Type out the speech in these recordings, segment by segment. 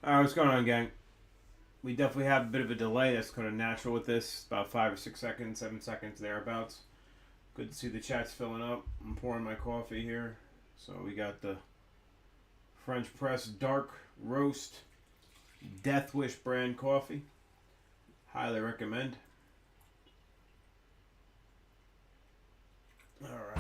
Alright, what's going on, gang? We definitely have a bit of a delay. That's kind of natural with this. About 5 or 6 seconds, 7 seconds, thereabouts. Good to see the chat's filling up. I'm pouring my coffee here. So we got the French Press Dark Roast Death Wish brand coffee. Highly recommend. Alright.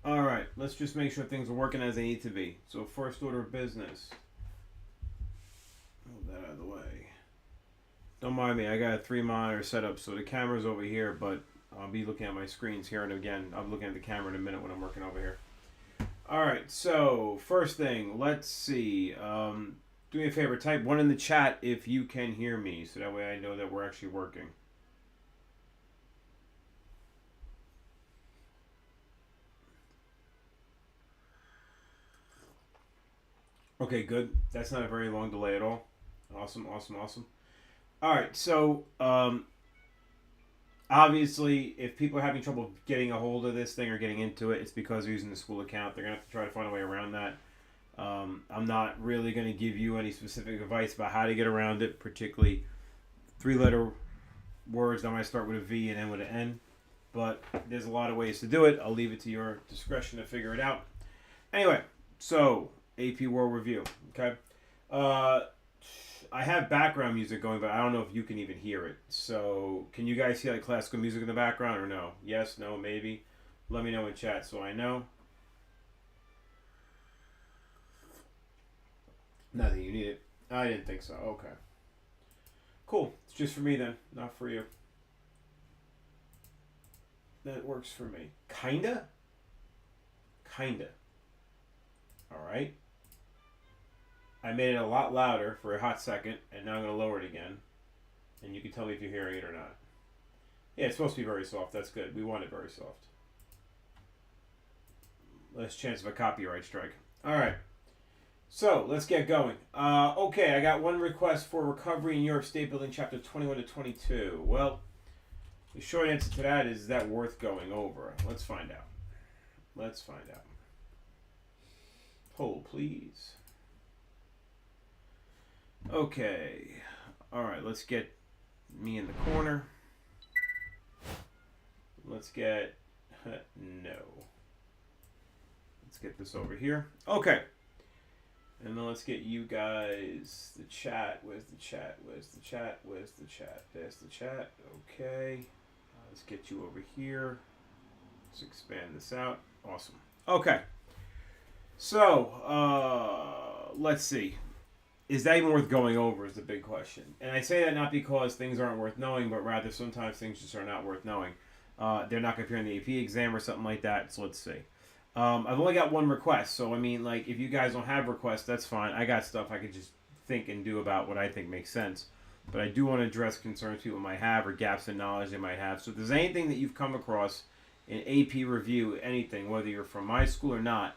Alright, let's just make sure things are working as they need to be. So, first order of business. Move that out of the way. Don't mind me, I got a 3 monitor setup, so the camera's over here, but I'll be looking at my screens here and again. I'm looking at the camera in a minute when I'm working over here. Alright, so first thing, let's see. Do me a favor, type 1 in the chat if you can hear me, so that way I know that we're actually working. Okay, good. That's not a very long delay at all. Awesome, awesome, awesome. Alright, so obviously, if people are having trouble getting a hold of this thing or getting into it, it's because they're using the school account. They're going to have to try to find a way around that. I'm not really going to give you any specific advice about how to get around it, particularly 3-letter words that might start with a V and end with an N. But there's a lot of ways to do it. I'll leave it to your discretion to figure it out. Anyway, so AP World Review. Okay. I have background music going, but I don't know if you can even hear it. So, can you guys see like classical music in the background or no? Yes, no, maybe. Let me know in chat so I know. Nothing, you need it. I didn't think so. Okay. Cool. It's just for me then, not for you. That works for me. Kinda? Kinda. Alright. I made it a lot louder for a hot second, and now I'm going to lower it again. And you can tell me if you're hearing it or not. Yeah, it's supposed to be very soft. That's good. We want it very soft. Less chance of a copyright strike. Alright. So, let's get going. Okay, I got one request for Recovery in Europe State Building, Chapter 21 to 22. Well, the short answer to that is that worth going over? Let's find out. Let's find out. Hold, please. Okay. Alright, let's get me in the corner. Let's get... no. Let's get this over here. Okay. And then let's get you guys... the chat. Where's the chat? Where's the chat? Where's the chat? There's the chat. Okay. Let's get you over here. Let's expand this out. Awesome. Okay. So, let's see. Is that even worth going over is the big question. And I say that not because things aren't worth knowing, but rather sometimes things just are not worth knowing. They're not going to appear in the AP exam or something like that, so let's see. I've only got one request, so I mean, like, if you guys don't have requests, that's fine. I got stuff I could just think and do about what I think makes sense. But I do want to address concerns people might have or gaps in knowledge they might have. So if there's anything that you've come across in AP review, anything, whether you're from my school or not,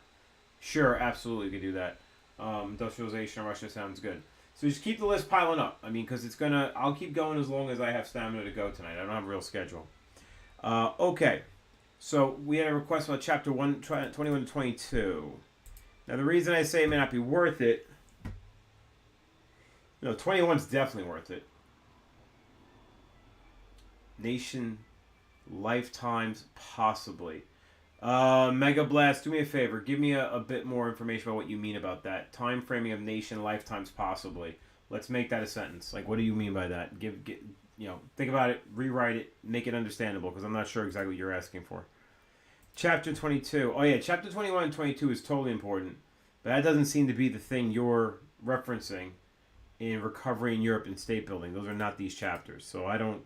sure, absolutely, you could do that. Industrialization in Russia sounds good. So just keep the list piling up. I mean, because it's gonna. I'll keep going as long as I have stamina to go tonight. I don't have a real schedule. Okay. So we had a request about chapter 21 to 22. Now the reason I say it may not be worth it. No, 21's definitely worth it. Nation, lifetimes, possibly. Mega Blast, do me a favor. Give me a bit more information about what you mean about that. Time framing of nation, lifetimes, possibly. Let's make that a sentence. Like, what do you mean by that? Think about it, rewrite it, make it understandable, because I'm not sure exactly what you're asking for. Chapter 22. Oh, yeah, chapter 21 and 22 is totally important. But that doesn't seem to be the thing you're referencing in Recovery in Europe and State Building. Those are not these chapters. So I don't...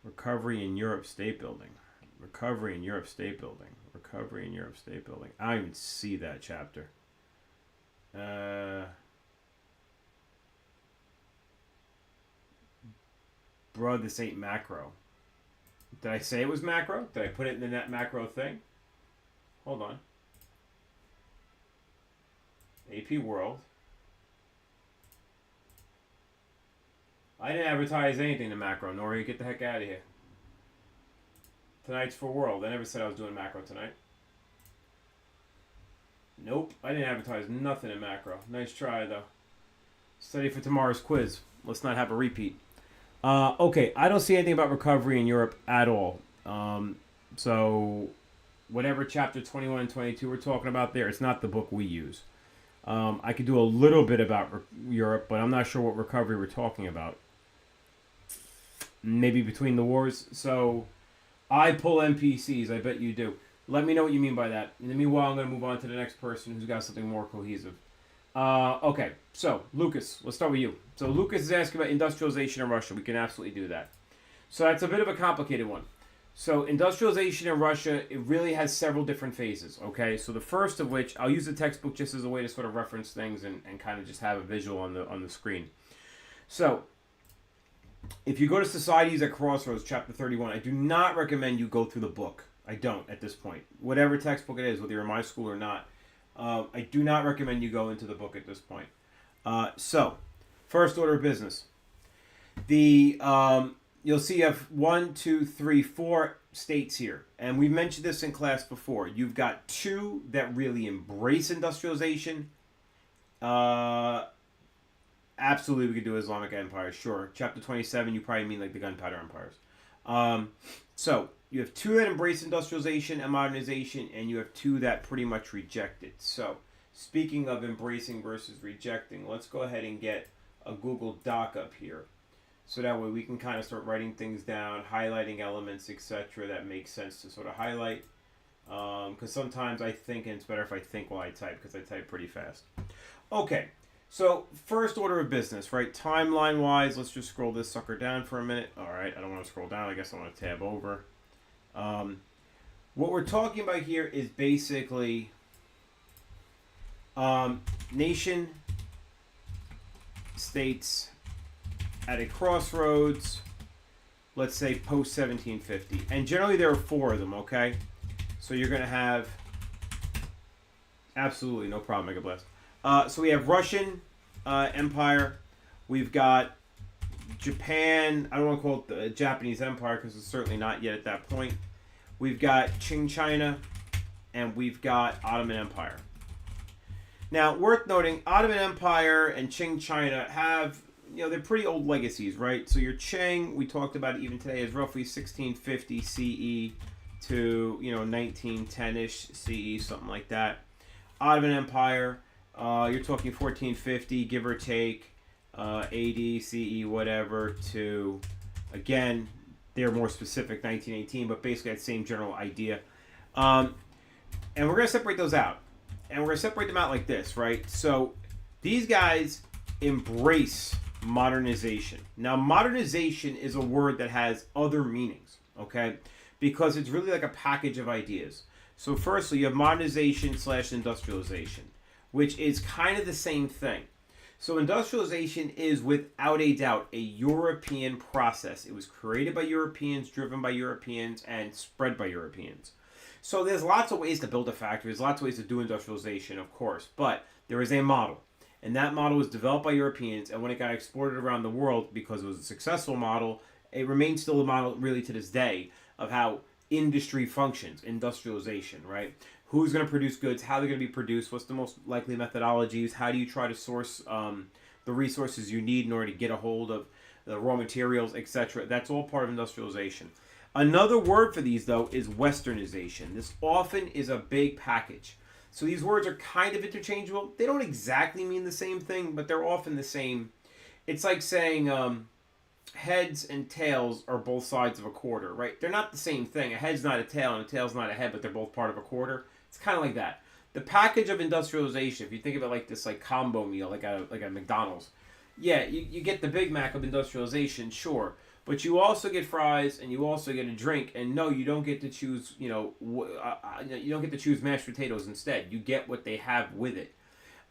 Recovery in Europe State Building. Recovery in Europe State Building. Recovery in Europe State Building. I don't even see that chapter. Bro, this ain't macro. Did I say it was macro? Did I put it in the net macro thing? Hold on. AP World. I didn't advertise anything to macro. Nori, get the heck out of here. Tonight's for World. I never said I was doing macro tonight. Nope, I didn't advertise nothing in macro. Nice try, though. Study for tomorrow's quiz. Let's not have a repeat. Okay, I don't see anything about recovery in Europe at all. So, whatever chapter 21 and 22 we're talking about there, it's not the book we use. I could do a little bit about Europe, but I'm not sure what recovery we're talking about. Maybe between the wars. So, I pull NPCs. I bet you do. Let me know what you mean by that. In the meanwhile, I'm going to move on to the next person who's got something more cohesive. Okay, so Lucas, let's start with you. So Lucas is asking about industrialization in Russia. We can absolutely do that. So that's a bit of a complicated one. So industrialization in Russia, it really has several different phases, okay? So the first of which, I'll use the textbook just as a way to sort of reference things and kind of just have a visual on the screen. So if you go to Societies at Crossroads, chapter 31, I do not recommend you go through the book. I don't at this point. Whatever textbook it is, whether you're in my school or not, I do not recommend you go into the book at this point. So, first order of business. You'll see you have 1, 2, 3, 4 states here. And we mentioned this in class before. You've got 2 that really embrace industrialization. Absolutely, we could do Islamic empires. Sure. Chapter 27, you probably mean like the gunpowder empires. So, you have 2 that embrace industrialization and modernization, and you have 2 that pretty much reject it. So, speaking of embracing versus rejecting, let's go ahead and get a Google Doc up here. So that way we can kind of start writing things down, highlighting elements, etc. that makes sense to sort of highlight. Because sometimes I think, and it's better if I think while I type, because I type pretty fast. Okay, so first order of business, right? Timeline-wise, let's just scroll this sucker down for a minute. All right, I don't want to scroll down. I guess I want to tab over. What we're talking about here is basically nation states at a crossroads, let's say post 1750, and generally there are 4 of them. Okay, so you're going to have absolutely no problem, Mega Blast. So we have Russian Empire, we've got Japan. I don't want to call it the Japanese Empire because it's certainly not yet at that point. We've got Qing China, and we've got Ottoman Empire. Now, worth noting, Ottoman Empire and Qing China have, they're pretty old legacies, right? So your Qing, we talked about it even today, is roughly 1650 CE to, 1910-ish CE, something like that. Ottoman Empire, you're talking 1450, give or take. AD, CE, whatever, to, again, they're more specific, 1918, but basically that same general idea. And we're going to separate those out. And we're going to separate them out like this, right? So these guys embrace modernization. Now, modernization is a word that has other meanings, okay? Because it's really like a package of ideas. So firstly, you have modernization / industrialization, which is kind of the same thing. So industrialization is, without a doubt, a European process. It was created by Europeans, driven by Europeans, and spread by Europeans. So there's lots of ways to build a factory. There's lots of ways to do industrialization, of course. But there is a model. And that model was developed by Europeans. And when it got exported around the world, because it was a successful model, it remains still a model really to this day of how industry functions, industrialization, right? Who's going to produce goods, how they're going to be produced, what's the most likely methodologies, how do you try to source the resources you need in order to get a hold of the raw materials, etc. That's all part of industrialization. Another word for these, though, is westernization. This often is a big package. So these words are kind of interchangeable. They don't exactly mean the same thing, but they're often the same. It's like saying heads and tails are both sides of a quarter, right? They're not the same thing. A head's not a tail and a tail's not a head, but they're both part of a quarter. It's kind of like that. The package of industrialization, if you think of it like this, like combo meal, like a McDonald's. Yeah, you get the Big Mac of industrialization, sure, but you also get fries and you also get a drink. And no, you don't get to choose. You don't get to choose mashed potatoes instead. You get what they have with it.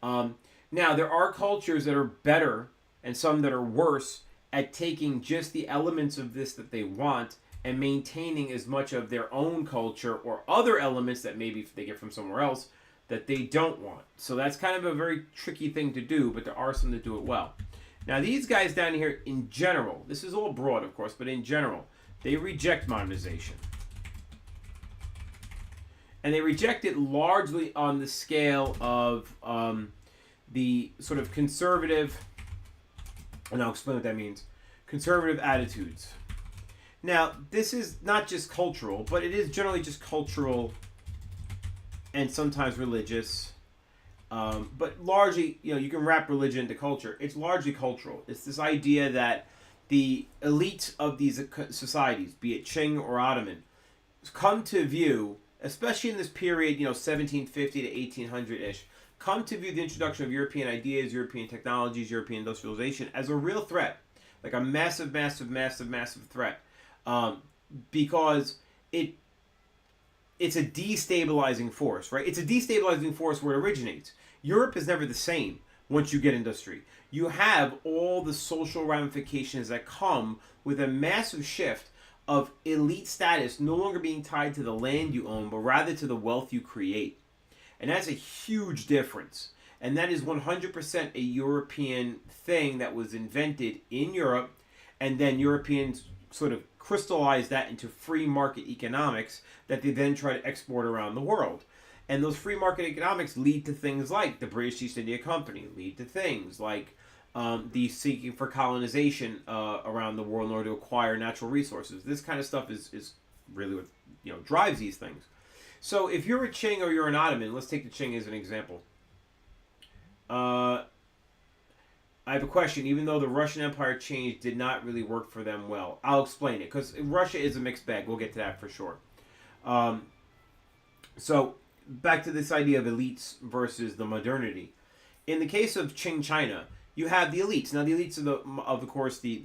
Now there are cultures that are better and some that are worse at taking just the elements of this that they want and maintaining as much of their own culture or other elements that maybe they get from somewhere else that they don't want. So that's kind of a very tricky thing to do, but there are some that do it well. Now, these guys down here, in general, this is all broad, of course, but in general, they reject modernization. And they reject it largely on the scale of the sort of conservative, and I'll explain what that means, conservative attitudes. Now, this is not just cultural, but it is generally just cultural and sometimes religious. But largely, you can wrap religion into culture. It's largely cultural. It's this idea that the elite of these societies, be it Qing or Ottoman, come to view, especially in this period, 1750 to 1800-ish, come to view the introduction of European ideas, European technologies, European industrialization as a real threat, like a massive, massive, massive, massive threat, because it's a destabilizing force, right? It's a destabilizing force where it originates. Europe is never the same once you get industry. You have all the social ramifications that come with a massive shift of elite status no longer being tied to the land you own, but rather to the wealth you create. And that's a huge difference. And that is 100% a European thing that was invented in Europe, and then Europeans sort of crystallize that into free market economics that they then try to export around the world. And those free market economics lead to things like the British East India Company, lead to things like the seeking for colonization around the world in order to acquire natural resources. This kind of stuff is really what drives these things. So if you're a Qing or you're an Ottoman, let's take the Qing as an example. I have a question. Even though the Russian Empire change did not really work for them well, I'll explain it, because Russia is a mixed bag. We'll get to that for sure. So back to this idea of elites versus the modernity. In the case of Qing China, you have the elites. Now the elites are of course the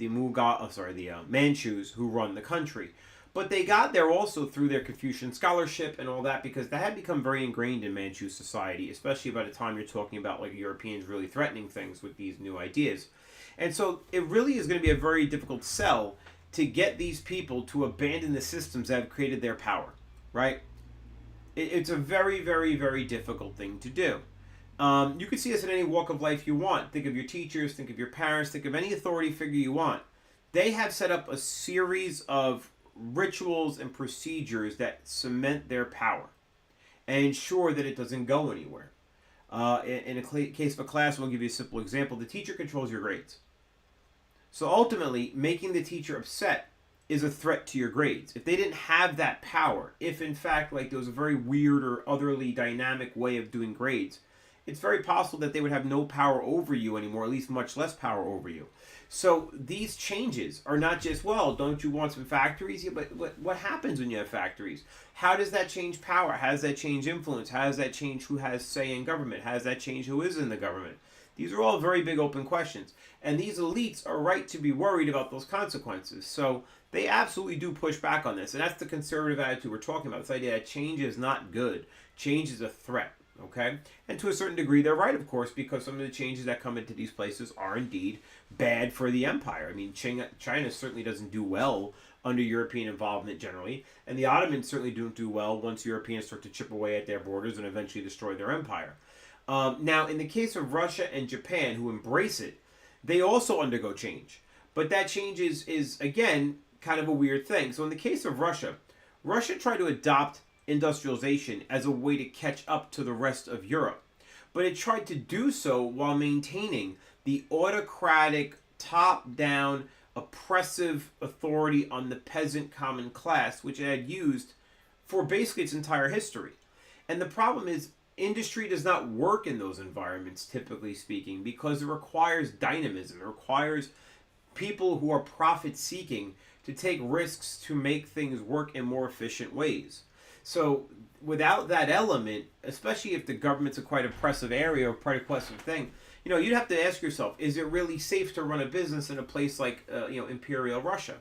Manchus who run the country. But they got there also through their Confucian scholarship and all that, because that had become very ingrained in Manchu society, especially by the time you're talking about like Europeans really threatening things with these new ideas. And so it really is going to be a very difficult sell to get these people to abandon the systems that have created their power, right? It's a very, very, very difficult thing to do. You can see this in any walk of life you want. Think of your teachers, think of your parents, think of any authority figure you want. They have set up a series of rituals and procedures that cement their power and ensure that it doesn't go anywhere. In a case of a class, we'll give you a simple example. The teacher controls your grades. So ultimately, making the teacher upset is a threat to your grades. If they didn't have that power, if in fact like there was a very weird or otherly dynamic way of doing grades, it's very possible that they would have no power over you anymore, at least much less power over you. So these changes are not just, well, don't you want some factories? Yeah, but what happens when you have factories? How does that change power? How does that change influence? How does that change who has say in government? How does that change who is in the government? These are all very big open questions. And these elites are right to be worried about those consequences. So they absolutely do push back on this. And that's the conservative attitude we're talking about. This idea that change is not good. Change is a threat. Okay? And to a certain degree, they're right, of course, because some of the changes that come into these places are indeed bad for the empire. I mean, China certainly doesn't do well under European involvement generally, and the Ottomans certainly don't do well once Europeans start to chip away at their borders and eventually destroy their empire. Now, in the case of Russia and Japan, who embrace it, they also undergo change. But that change is again, kind of a weird thing. So in the case of Russia, Russia tried to adopt industrialization as a way to catch up to the rest of Europe. But it tried to do so while maintaining the autocratic, top-down, oppressive authority on the peasant common class, which it had used for basically its entire history. And the problem is, industry does not work in those environments, typically speaking, because it requires dynamism. It requires people who are profit-seeking to take risks to make things work in more efficient ways. So without that element, especially if the government's a quite oppressive area or quite oppressive thing, you'd have to ask yourself, is it really safe to run a business in a place like, Imperial Russia?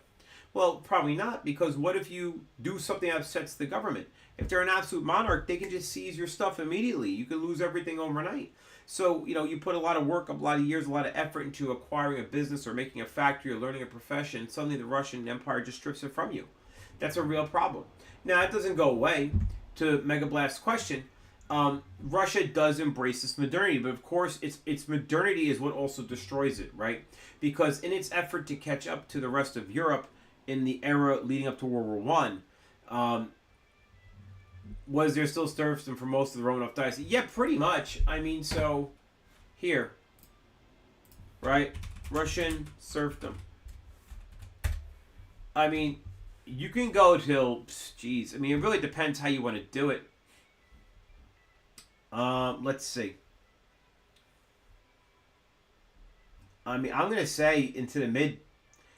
Well, probably not, because what if you do something that upsets the government? If they're an absolute monarch, they can just seize your stuff immediately. You could lose everything overnight. So, you put a lot of work, a lot of years, a lot of effort into acquiring a business or making a factory or learning a profession, suddenly the Russian Empire just strips it from you. That's a real problem. Now, it doesn't go away. To Mega Blast's question, Russia does embrace this modernity, but of course, its modernity is what also destroys it, right? Because in its effort to catch up to the rest of Europe in the era leading up to World War One, was there still serfdom for most of the Romanov dynasty? Yeah, pretty much. I mean, so here, right? Russian serfdom. I mean, you can go till, geez. I mean, it really depends how you want to do it. Let's see. I mean, I'm gonna say into the mid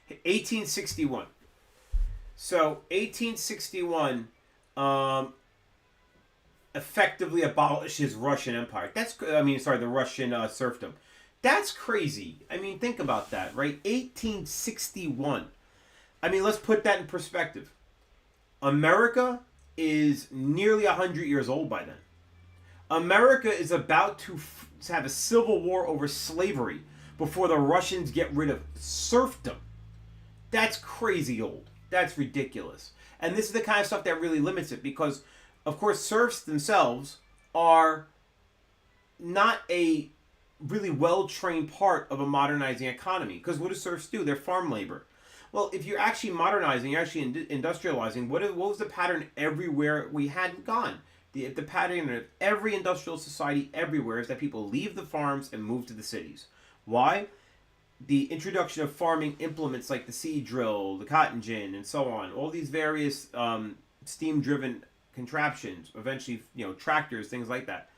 1861. So 1861 effectively abolishes Russian Empire. The Russian serfdom. That's crazy. I mean, think about that, right? 1861. I mean, let's put that in perspective. America is nearly 100 years old by then. America is about to have a civil war over slavery before the Russians get rid of serfdom. That's crazy old. That's ridiculous. And this is the kind of stuff that really limits it because, of course, serfs themselves are not a really well-trained part of a modernizing economy. Because what do serfs do? They're farm labor. Well, if you're actually modernizing, you're actually industrializing, what was the pattern everywhere we had gone? The pattern of every industrial society everywhere is that people leave the farms and move to the cities. Why? The introduction of farming implements like the seed drill, the cotton gin, and so on. All these various steam-driven contraptions, eventually, tractors, things like that.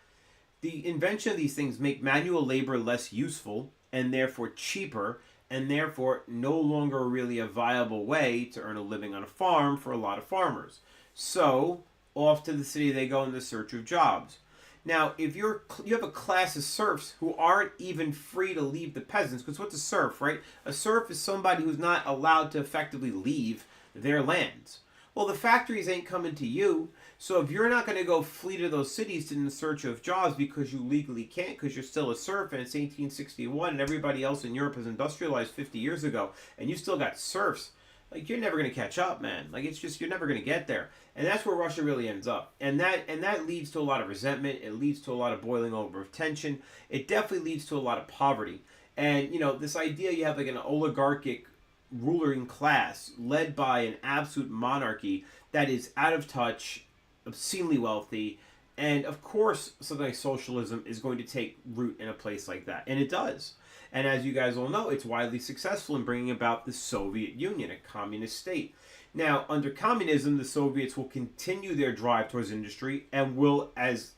The invention of these things make manual labor less useful and therefore cheaper and therefore no longer really a viable way to earn a living on a farm for a lot of farmers. So off to the city they go in the search of jobs. Now, if you have a class of serfs who aren't even free to leave the peasants, because what's a serf, right? A serf is somebody who's not allowed to effectively leave their lands. Well, the factories ain't coming to you, so if you're not going to go flee to those cities in the search of jobs because you legally can't, because you're still a serf and it's 1861 and everybody else in Europe has industrialized 50 years ago, and you still got serfs, like, you're never going to catch up, man. Like, it's just, you're never going to get there. And that's where Russia really ends up. And that leads to a lot of resentment. It leads to a lot of boiling over of tension. It definitely leads to a lot of poverty. And, this idea you have like an oligarchic ruling class led by an absolute monarchy that is out of touch, obscenely wealthy, and of course something like socialism is going to take root in a place like that. And it does. And as you guys all know, it's widely successful in bringing about the Soviet Union, a communist state. Now, under communism, the Soviets will continue their drive towards industry and will, as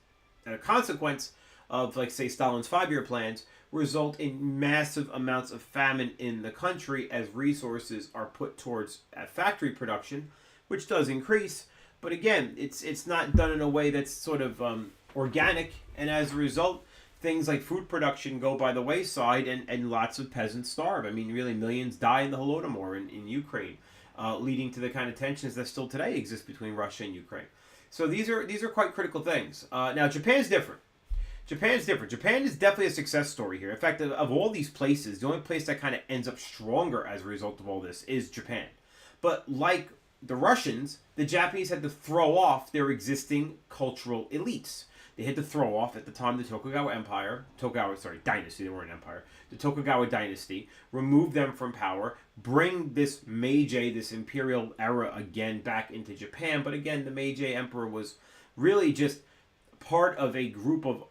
a consequence of, like, say, Stalin's 5-year plans, result in massive amounts of famine in the country as resources are put towards factory production, which does increase. But again, it's not done in a way that's sort of organic, and as a result, things like food production go by the wayside and lots of peasants starve. I mean, really, millions die in the Holodomor in Ukraine, leading to the kind of tensions that still today exist between Russia and Ukraine. So these are quite critical things. Now, Japan's different. Japan is definitely a success story here. In fact, of all these places, the only place that kind of ends up stronger as a result of all this is Japan. But like the Russians, the Japanese had to throw off their existing cultural elites. They had to throw off, at the time, the dynasty, they weren't an empire, the Tokugawa dynasty, remove them from power, bring this Meiji, this imperial era again back into Japan. But again, the Meiji emperor was really just part of a group of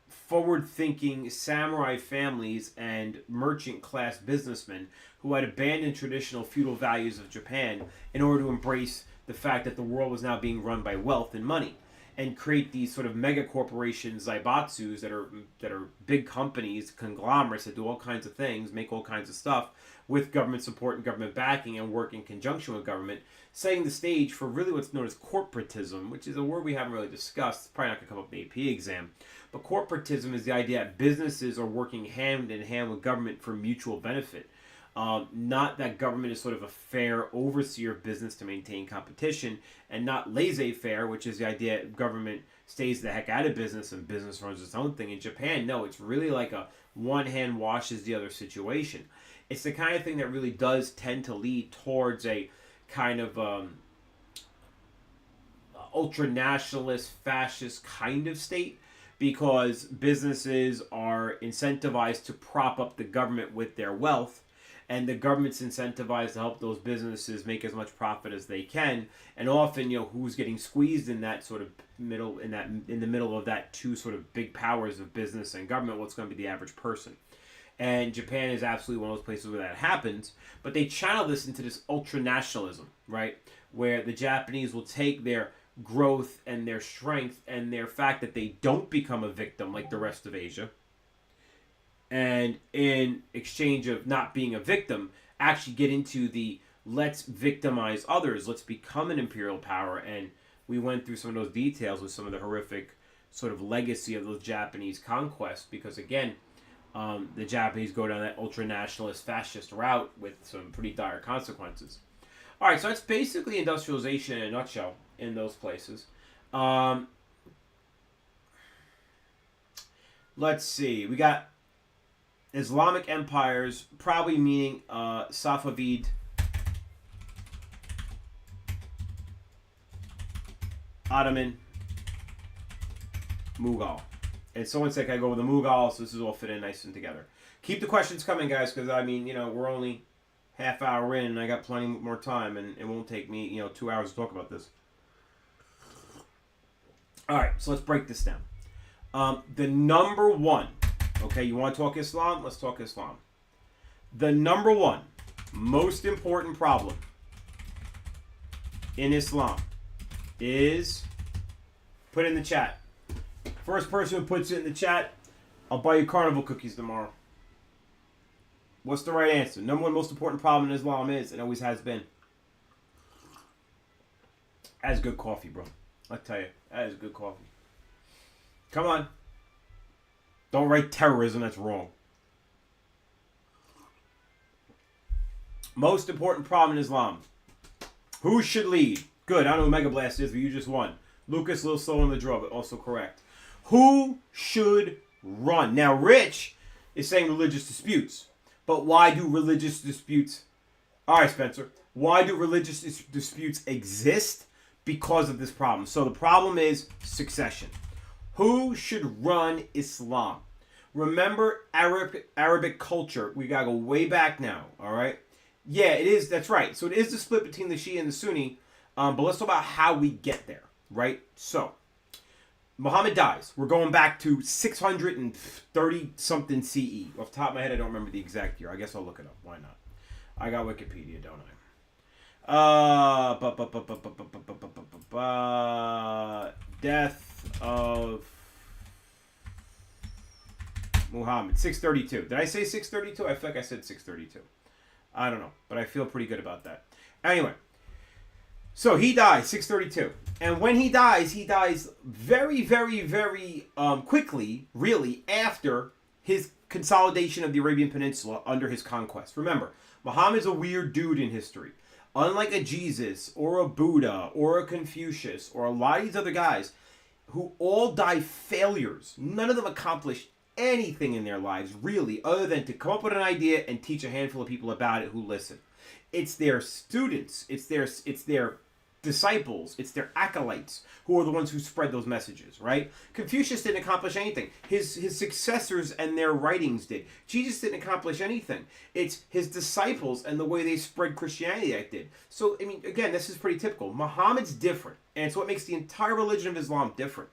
forward-thinking samurai families and merchant class businessmen who had abandoned traditional feudal values of Japan in order to embrace the fact that the world was now being run by wealth and money, and create these sort of mega corporations, zaibatsus, that are big companies, conglomerates that do all kinds of things, make all kinds of stuff with government support and government backing, and work in conjunction with government, setting the stage for really what's known as corporatism, which is a word we haven't really discussed. It's probably not going to come up in the AP exam. But corporatism is the idea that businesses are working hand in hand with government for mutual benefit. Not that government is sort of a fair overseer of business to maintain competition, and not laissez-faire, which is the idea that government stays the heck out of business and business runs its own thing. In Japan, no, it's really like a one hand washes the other situation. It's the kind of thing that really does tend to lead towards a kind of ultra nationalist, fascist kind of state because businesses are incentivized to prop up the government with their wealth, and the government's incentivized to help those businesses make as much profit as they can. And often, who's getting squeezed in that sort of middle, in the middle of that two sort of big powers of business and government? What's going to be the average person? And Japan is absolutely one of those places where that happens. But they channel this into this ultra nationalism, right? Where the Japanese will take their growth and their strength and their fact that they don't become a victim like the rest of Asia, and in exchange of not being a victim, actually get into the let's victimize others, let's become an imperial power. And we went through some of those details with some of the horrific sort of legacy of those Japanese conquests, because again, the Japanese go down that ultra-nationalist fascist route with some pretty dire consequences. All right, so that's basically industrialization in a nutshell in those places. Let's see. We got Islamic empires, probably meaning Safavid, Ottoman, Mughal. And someone said, can I go with the Mughals? So this is all fit in nice and together. Keep the questions coming, guys, because, I mean, we're only half hour in, and I got plenty more time, and it won't take me, 2 hours to talk about this. All right, so let's break this down. The number one, okay, you want to talk Islam? Let's talk Islam. The number one most important problem in Islam is, put in the chat. First person who puts it in the chat, I'll buy you carnival cookies tomorrow. What's the right answer? Number one most important problem in Islam is, and always has been, that's good coffee, bro. I'll tell you, that is good coffee. Come on. Don't write terrorism, that's wrong. Most important problem in Islam. Who should lead? Good, I don't know who Mega Blast is, but you just won. Lucas, a little slow on the draw, but also correct. Who should run? Now, Rich is saying religious disputes. But why do religious disputes... All right, Spencer. Why do religious disputes exist? Because of this problem. So the problem is succession. Who should run Islam? Remember Arabic culture. We got to go way back now, all right? Yeah, it is. That's right. So it is the split between the Shia and the Sunni. But let's talk about how we get there, right? So Muhammad dies. We're going back to 630-something CE. Off the top of my head, I don't remember the exact year. I guess I'll look it up. Why not? I got Wikipedia, don't I? Death of Muhammad, 632. Did I say 632? I feel like I said 632. I don't know, but I feel pretty good about that. Anyway, so he dies, 632. And when he dies very, very, very quickly, really, after his consolidation of the Arabian Peninsula under his conquest. Remember, Muhammad's a weird dude in history. Unlike a Jesus or a Buddha or a Confucius or a lot of these other guys who all die failures, none of them accomplished anything in their lives, really, other than to come up with an idea and teach a handful of people about it who listen. It's their students, it's their disciples, it's their acolytes who are the ones who spread those messages, right? Confucius didn't accomplish anything. His successors and their writings did. Jesus didn't accomplish anything. It's his disciples and the way they spread Christianity that did. So, I mean, again, this is pretty typical. Muhammad's different, and it's what makes the entire religion of Islam different.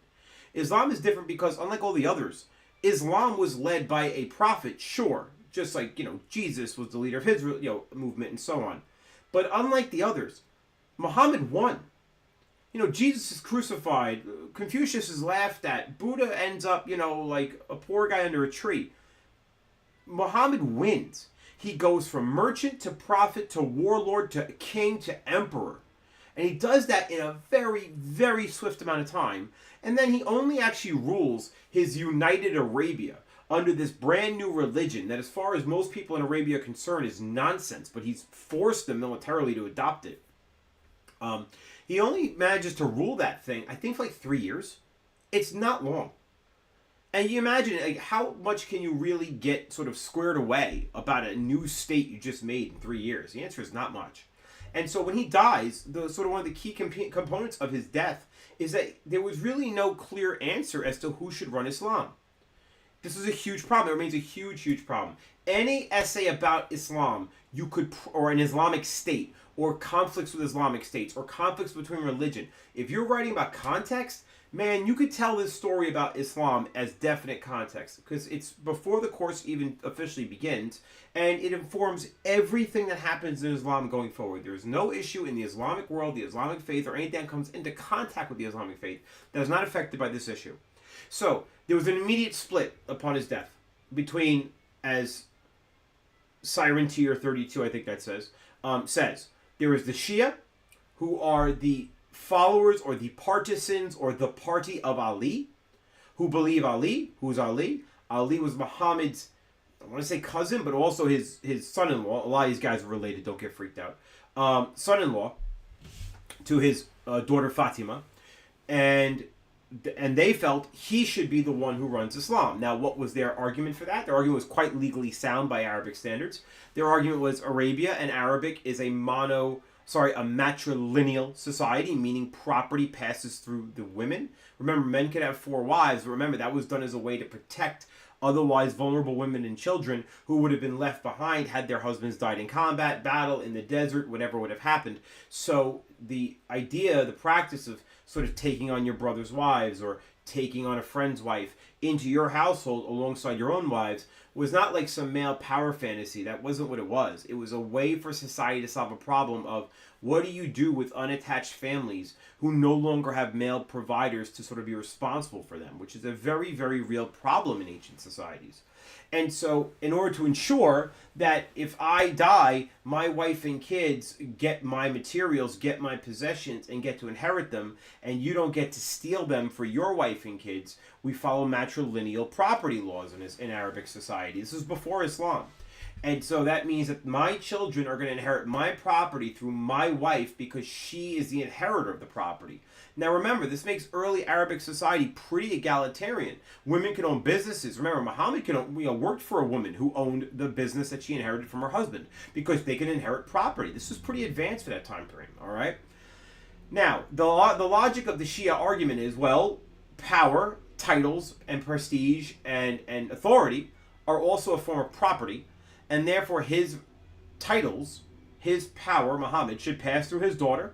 Islam is different because, unlike all the others, Islam was led by a prophet, sure, just like, Jesus was the leader of his, movement and so on. But unlike the others, Muhammad won. Jesus is crucified. Confucius is laughed at. Buddha ends up, like a poor guy under a tree. Muhammad wins. He goes from merchant to prophet to warlord to king to emperor. And he does that in a very, very swift amount of time. And then he only actually rules his united Arabia under this brand new religion that, as far as most people in Arabia are concerned, is nonsense. But he's forced them militarily to adopt it. He only manages to rule that thing, I think, for like 3 years. It's not long. And you imagine, like, how much can you really get sort of squared away about a new state you just made in 3 years? The answer is not much. And so when he dies, the sort of one of the key components of his death is that there was really no clear answer as to who should run Islam. This is a huge problem. It remains a huge, huge problem. Any essay about Islam, you could, or an Islamic state, or conflicts with Islamic states, or conflicts between religion, if you're writing about context, man, you could tell this story about Islam as definite context, because it's before the course even officially begins, and it informs everything that happens in Islam going forward. There's no issue in the Islamic world, the Islamic faith, or anything that comes into contact with the Islamic faith that is not affected by this issue. So, there was an immediate split upon his death between, as Siren Tier 32, I think that says, there is the Shia, who are the followers or the partisans or the party of Ali, who believe Ali. Who's Ali? Ali was Muhammad's, I want to say cousin, but also his son-in-law. A lot of these guys are related, don't get freaked out. Son-in-law to his daughter Fatima. And they felt he should be the one who runs Islam. Now, what was their argument for that? Their argument was quite legally sound by Arabic standards. Their argument was Arabia and Arabic is a matrilineal society, meaning property passes through the women. Remember, men could have 4 wives, but remember, that was done as a way to protect otherwise vulnerable women and children who would have been left behind had their husbands died in combat, battle, in the desert, whatever would have happened. So the idea, the practice of sort of taking on your brother's wives or taking on a friend's wife into your household alongside your own wives was not like some male power fantasy. That wasn't what it was. It was a way for society to solve a problem of what do you do with unattached families who no longer have male providers to sort of be responsible for them, which is a very, very real problem in ancient societies. And so in order to ensure that if I die, my wife and kids get my materials, get my possessions, and get to inherit them, and you don't get to steal them for your wife and kids, we follow matrilineal property laws in Arabic society. This is before Islam. And so that means that my children are going to inherit my property through my wife because she is the inheritor of the property. Now remember, this makes early Arabic society pretty egalitarian. Women can own businesses. Remember, Muhammad worked for a woman who owned the business that she inherited from her husband because they can inherit property. This was pretty advanced for that time frame, all right? Now, the logic of the Shia argument is, well, power, titles, and prestige and authority are also a form of property, and therefore his titles, his power, Muhammad, should pass through his daughter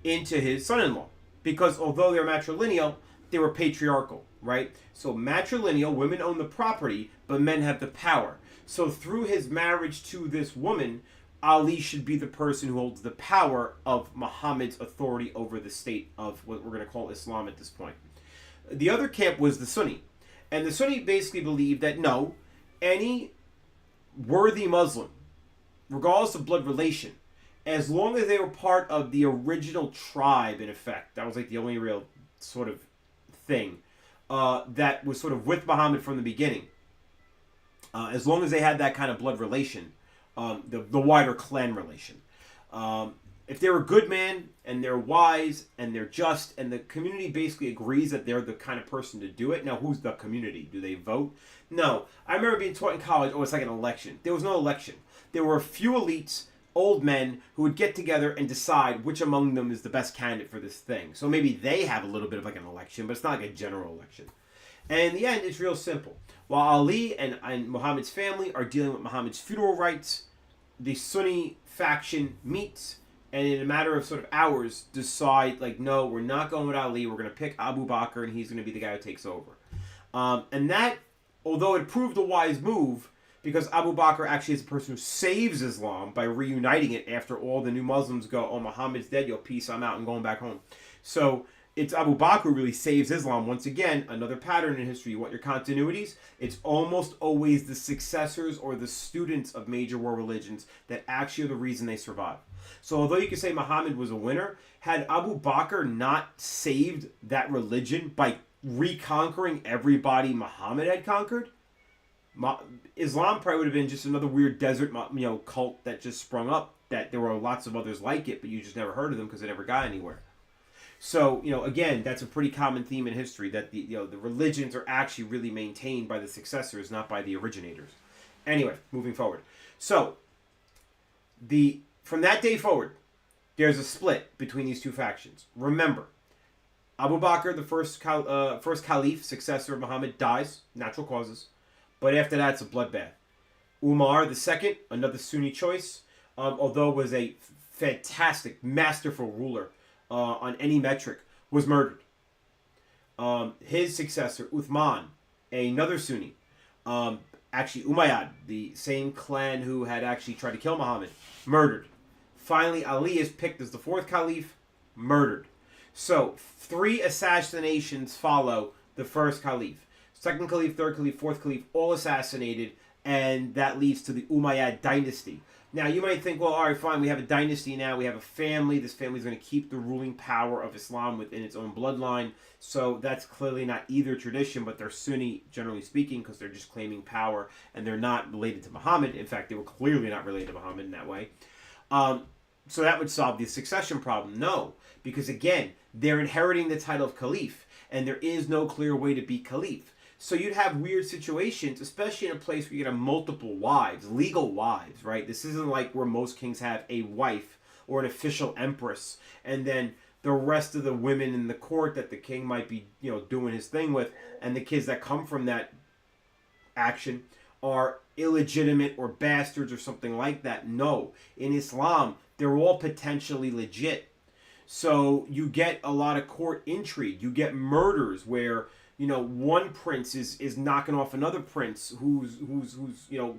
into his son-in-law. Because although they're matrilineal, they were patriarchal, right? So matrilineal, women own the property, but men have the power. So through his marriage to this woman, Ali should be the person who holds the power of Muhammad's authority over the state of what we're going to call Islam at this point. The other camp was the Sunni. And the Sunni basically believed that no, any worthy Muslim, regardless of blood relation, as long as they were part of the original tribe, in effect, that was like the only real sort of thing that was sort of with Muhammad from the beginning, as long as they had that kind of blood relation, the wider clan relation. If they're a good man and they're wise and they're just and the community basically agrees that they're the kind of person to do it. Now, who's the community? Do they vote? No. I remember being taught in college, it's like an election. There was no election. There were a few elites, old men, who would get together and decide which among them is the best candidate for this thing. So maybe they have a little bit of like an election, but it's not like a general election. And in the end, it's real simple. While Ali and Muhammad's family are dealing with Muhammad's funeral rites, the Sunni faction meets and in a matter of sort of hours decide, like, no, we're not going with Ali. We're going to pick Abu Bakr, and he's going to be the guy who takes over. And that, although it proved a wise move, because Abu Bakr actually is the person who saves Islam by reuniting it after all the new Muslims go, oh, Muhammad's dead, yo, peace, I'm out, and going back home. So it's Abu Bakr who really saves Islam. Once again, another pattern in history. You want your continuities? It's almost always the successors or the students of major world religions that actually are the reason they survive. So although you could say Muhammad was a winner, had Abu Bakr not saved that religion by reconquering everybody Muhammad had conquered, Islam probably would have been just another weird desert, cult that just sprung up. That there were lots of others like it, but you just never heard of them because they never got anywhere. So, again, that's a pretty common theme in history that the religions are actually really maintained by the successors, not by the originators. Anyway, moving forward. So, the From that day forward, there's a split between these two factions. Remember, Abu Bakr, the first caliph, successor of Muhammad, dies, natural causes. But after that, it's a bloodbath. Umar the second, another Sunni choice, although was a fantastic, masterful ruler on any metric, was murdered. His successor, Uthman, another Sunni, actually Umayyad, the same clan who had actually tried to kill Muhammad, murdered. Finally, Ali is picked as the fourth caliph, murdered. So, 3 assassinations follow the first caliph. Second caliph, third caliph, fourth caliph, all assassinated, and that leads to the Umayyad dynasty. Now, you might think, well, all right, fine, we have a dynasty now, we have a family, this family is going to keep the ruling power of Islam within its own bloodline, so that's clearly not either tradition, but they're Sunni, generally speaking, because they're just claiming power, and they're not related to Muhammad. In fact, they were clearly not related to Muhammad in that way. So that would solve the succession problem. No, because again, they're inheriting the title of caliph, and there is no clear way to be caliph. So you'd have weird situations, especially in a place where you have multiple wives, legal wives, right? This isn't like where most kings have a wife or an official empress, and then the rest of the women in the court that the king might be, doing his thing with, and the kids that come from that action are illegitimate or bastards or something like that. No. In Islam, they're all potentially legit. So you get a lot of court intrigue. You get murders where, one prince is knocking off another prince who's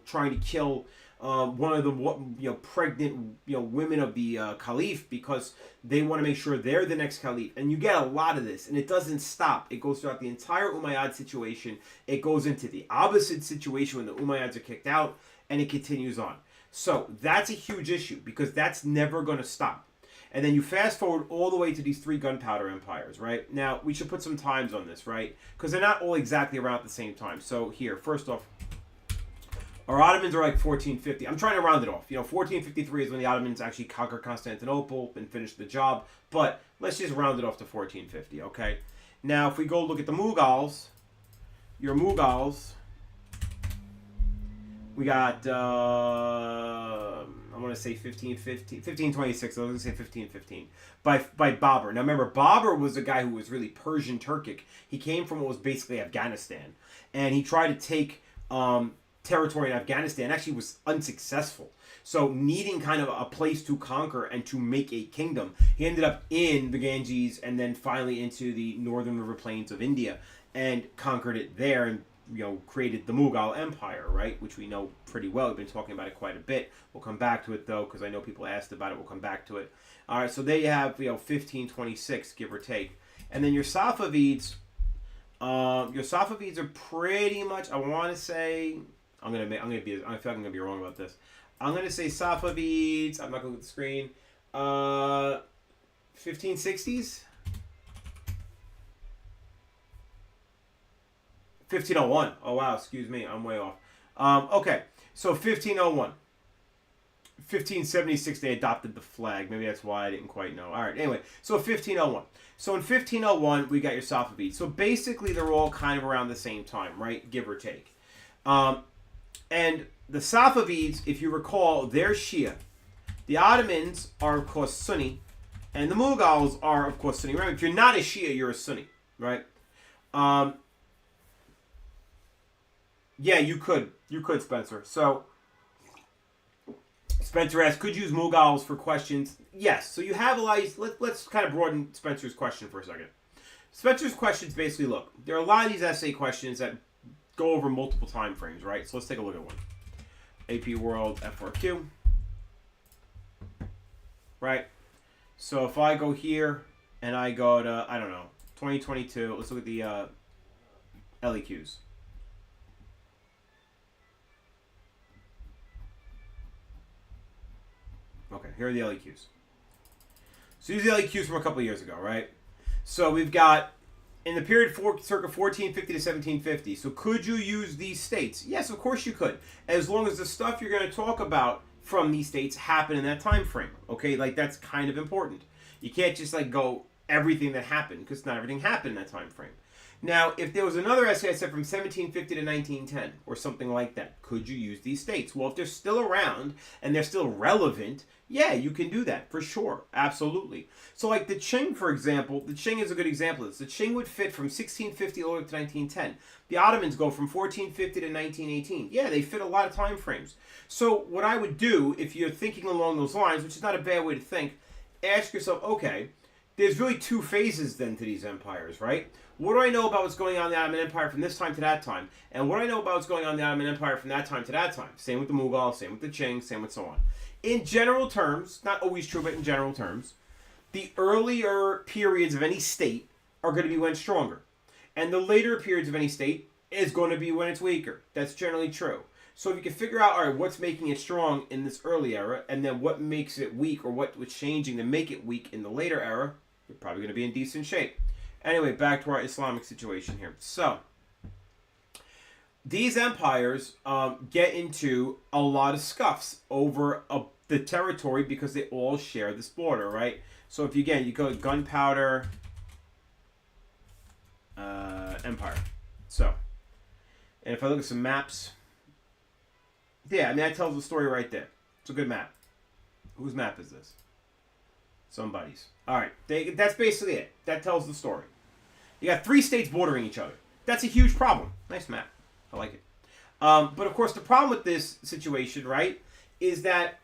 trying to kill one of the pregnant women of the caliph because they want to make sure they're the next caliph. And you get a lot of this, and it doesn't stop. It goes throughout the entire Umayyad situation. It goes into the Abbasid situation when the Umayyads are kicked out, and it continues on. So that's a huge issue because that's never going to stop. And then you fast forward all the way to these 3 gunpowder empires, right? Now, we should put some times on this, right? Because they're not all exactly around at the same time. So here, first off, our Ottomans are like 1450. I'm trying to round it off. 1453 is when the Ottomans actually conquered Constantinople and finished the job. But let's just round it off to 1450, okay? Now, if we go look at the Mughals, your Mughals, we got, I want to say 1526. I was going to say 1515. By Babur. Now remember, Babur was a guy who was really Persian Turkic. He came from what was basically Afghanistan. And he tried to take territory in Afghanistan. Actually was unsuccessful. So needing kind of a place to conquer and to make a kingdom, he ended up in the Ganges and then finally into the northern river plains of India and conquered it there and created the Mughal Empire, right? Which we know pretty well. We've been talking about it quite a bit. We'll come back to it, though, because I know people asked about it. We'll come back to it. All right, so there you have, 1526, give or take. And then your Safavids are pretty much, I want to say, I feel like I'm going to be wrong about this. I'm going to say Safavids, I'm not going to look at the screen, 1560s? 1501. Oh, wow. Excuse me. I'm way off. Okay. So 1501. 1576, they adopted the flag. Maybe that's why I didn't quite know. All right. Anyway, so 1501. So in 1501, we got your Safavids. So basically, they're all kind of around the same time, right? Give or take. And the Safavids, if you recall, they're Shia. The Ottomans are, of course, Sunni. And the Mughals are, of course, Sunni. Remember, if you're not a Shia, you're a Sunni, right? Yeah, you could. You could, Spencer. So, Spencer asks, could you use Mughals for questions? Yes. So you have a lot. Let's kind of broaden Spencer's question for a second. Spencer's questions basically, look, there are a lot of these essay questions that go over multiple time frames, right? So let's take a look at one. AP World FRQ. Right? So if I go here and I go to, 2022, let's look at the LEQs. Okay, here are the LEQs. So these are the LEQs from a couple of years ago, right? So we've got, in the period circa 1450 to 1750, so could you use these states? Yes, of course you could, as long as the stuff you're going to talk about from these states happen in that time frame, okay? Like, that's kind of important. You can't just, go everything that happened, because not everything happened in that time frame. Now, if there was another essay I said from 1750 to 1910 or something like that, could you use these states? Well, if they're still around and they're still relevant, yeah, you can do that for sure. Absolutely. So, like the Qing, for example, the Qing is a good example of this. The Qing would fit from 1650 all the way to 1910. The Ottomans go from 1450 to 1918. Yeah, they fit a lot of time frames. So, what I would do, if you're thinking along those lines, which is not a bad way to think, ask yourself, okay, there's really two phases then to these empires, right? What do I know about what's going on in the Ottoman Empire from this time to that time? And what do I know about what's going on in the Ottoman Empire from that time to that time? Same with the Mughal, same with the Qing, same with so on. In general terms, not always true, but in general terms, the earlier periods of any state are going to be when it's stronger. And the later periods of any state is going to be when it's weaker. That's generally true. So if you can figure out, all right, what's making it strong in this early era, and then what makes it weak, or what was changing to make it weak in the later era, you're probably going to be in decent shape. Anyway, back to our Islamic situation here. So, these empires get into a lot of scuffs over the territory because they all share this border, right? So, if you go to gunpowder empire. So, and if I look at some maps, yeah, I mean, that tells the story right there. It's a good map. Whose map is this? Somebody's. All right, that's basically it. That tells the story. You got 3 states bordering each other. That's a huge problem. Nice map. I like it. But of course, the problem with this situation, right, is that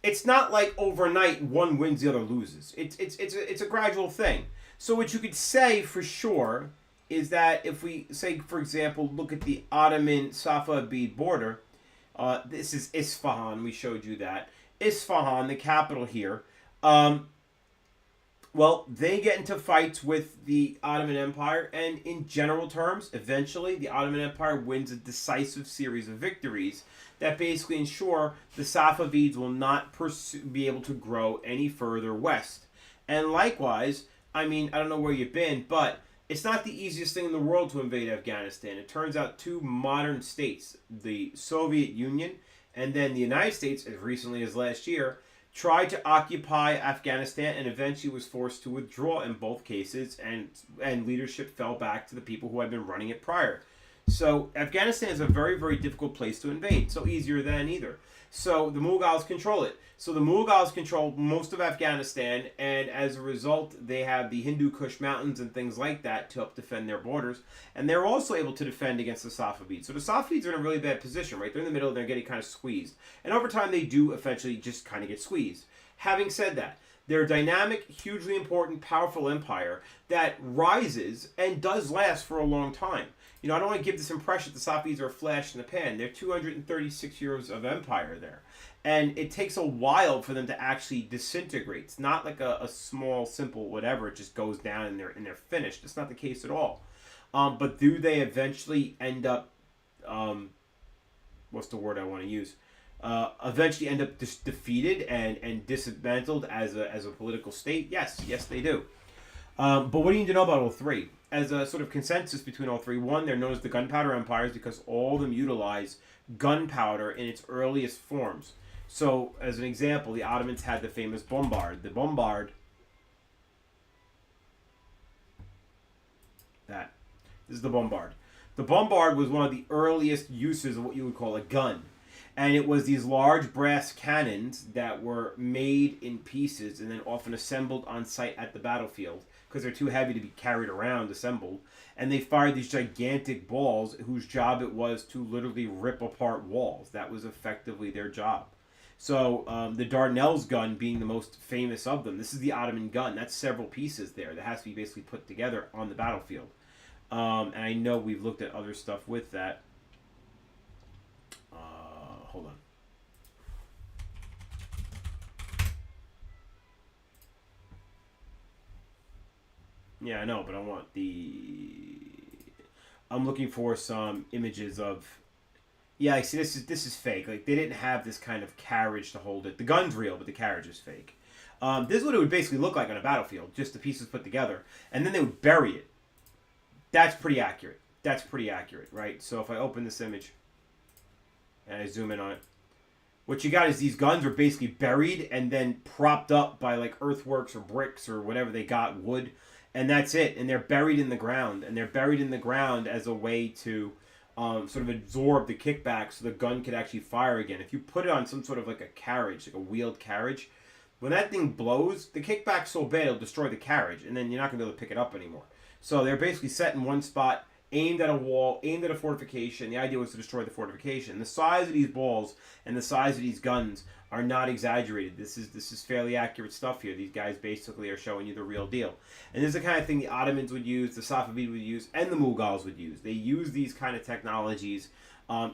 it's not like overnight one wins, the other loses. It's a gradual thing. So what you could say for sure is that if we say, for example, look at the Ottoman Safavid border, this is Isfahan. We showed you that. Isfahan, the capital here. Well, they get into fights with the Ottoman Empire, and in general terms, eventually, the Ottoman Empire wins a decisive series of victories that basically ensure the Safavids will not be able to grow any further west. And likewise, I mean, I don't know where you've been, but it's not the easiest thing in the world to invade Afghanistan. It turns out 2 modern states, the Soviet Union and then the United States, as recently as last year, tried to occupy Afghanistan and eventually was forced to withdraw in both cases, and leadership fell back to the people who had been running it prior. So Afghanistan is a very, very difficult place to invade. So easier than either. So the Mughals control it. So the Mughals control most of Afghanistan, and as a result, they have the Hindu Kush Mountains and things like that to help defend their borders. And they're also able to defend against the Safavids. So the Safavids are in a really bad position, right? They're in the middle, they're getting kind of squeezed. And over time, they do eventually just kind of get squeezed. Having said that, they're a dynamic, hugely important, powerful empire that rises and does last for a long time. You know, I don't want to give this impression that the Safavids are a flash in the pan. They're 236 years of empire there. And it takes a while for them to actually disintegrate. It's not like a small, simple whatever. It just goes down and they're finished. It's not the case at all. But do they eventually end up, what's the word I want to use? Eventually end up defeated and dismantled as a political state? Yes, they do. But what do you need to know about all 3? As a sort of consensus between all 3, one, they're known as the gunpowder empires because all of them utilize gunpowder in its earliest forms. So, as an example, the Ottomans had the famous bombard. The bombard, this is the bombard. The bombard was one of the earliest uses of what you would call a gun. And it was these large brass cannons that were made in pieces and then often assembled on site at the battlefield because they're too heavy to be carried around assembled. And they fired these gigantic balls whose job it was to literally rip apart walls. That was effectively their job. So the Dardanelles gun being the most famous of them. This is the Ottoman gun. That's several pieces there that has to be basically put together on the battlefield. And I know we've looked at other stuff with that. Hold on. Yeah, I know, but I want I'm looking for some images of... Yeah, I see, this is fake. Like, they didn't have this kind of carriage to hold it. The gun's real, but the carriage is fake. This is what it would basically look like on a battlefield, just the pieces put together. And then they would bury it. That's pretty accurate. Right? So if I open this image and I zoom in on it, what you got is these guns are basically buried and then propped up by like earthworks or bricks or whatever they got, wood. and that's it. And they're buried in the ground, and they're buried in the ground as a way to sort of absorb the kickback, so the gun could actually fire again. If you put it on some sort of like a carriage, like a wheeled carriage, when that thing blows, the kickback's so bad it'll destroy the carriage, and then you're not gonna be able to pick it up anymore. So they're basically set in one spot, aimed at a wall, aimed at a fortification. The idea was to destroy the fortification. The size of these balls and the size of these guns are not exaggerated. This is fairly accurate stuff here. These guys basically are showing you the real deal. And this is the kind of thing the Ottomans would use, the Safavid would use, and the Mughals would use. They use these kind of technologies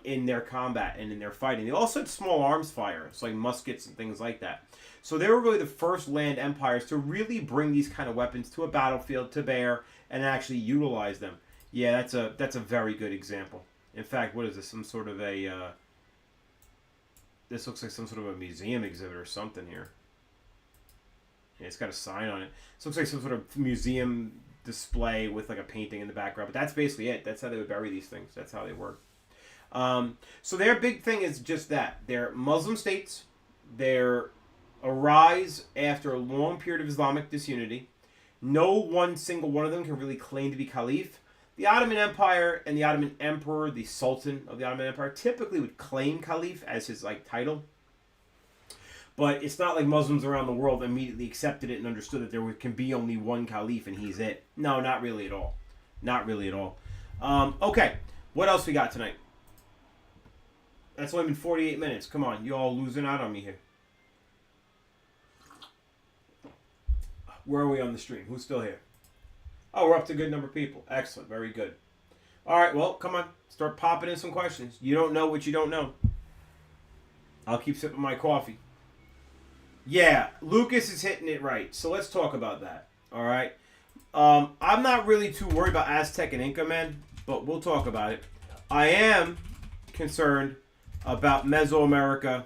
in their combat and in their fighting. They also had small arms fires, like muskets and things like that. So they were really the first land empires to really bring these kind of weapons to a battlefield to bear and actually utilize them. Yeah, that's a very good example. In fact, what is this? Some sort of a this looks like some sort of a museum exhibit or something here. Yeah, it's got a sign on it. This looks like some sort of museum display with like a painting in the background. But that's basically it. That's how they would bury these things. That's how they work. So their big thing is just that. They're Muslim states. They're a rise after a long period of Islamic disunity. No one single one of them can really claim to be caliph. The Ottoman Empire and the Ottoman Emperor, the Sultan of the Ottoman Empire, typically would claim caliph as his like title. But it's not like Muslims around the world immediately accepted it and understood that there can be only one caliph and he's it. No, not really at all. Not really at all. Okay, what else we got tonight? That's only been 48 minutes. Come on, you all losing out on me here. Where are we on the stream? Who's still here? Oh, we're up to a good number of people. Excellent. Very good. All right, well, come on. Start popping in some questions. You don't know what you don't know. I'll keep sipping my coffee. Yeah, Lucas is hitting it right. So let's talk about that. All right. I'm not really too worried about Aztec and Inca, man, but we'll talk about it. I am concerned about Mesoamerica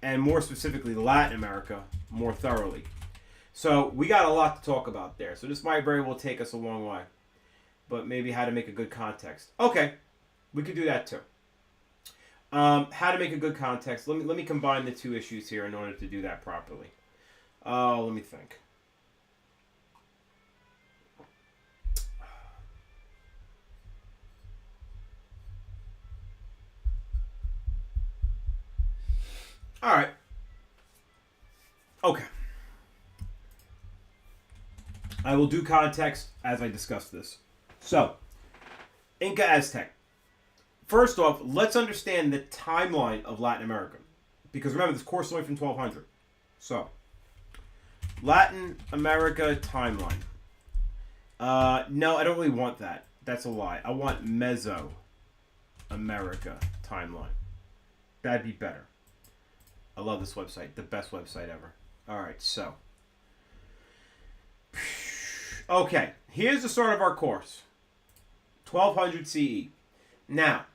and more specifically Latin America more thoroughly. So we got a lot to talk about there. So this might very well take us a long way. But maybe how to make a good context. Okay, we could do that too. How to make a good context. Let me combine the two issues here in order to do that properly. Let me think. All right. Okay. I will do context as I discuss this. So, Inca Aztec. First off, let's understand the timeline of Latin America. Because remember, this course is only from 1200. So, Latin America timeline. No, I don't really want that. That's a lie. I want Mesoamerica timeline. That'd be better. I love this website. The best website ever. Alright, so. Okay, here's the start of our course. 1200 CE. Now,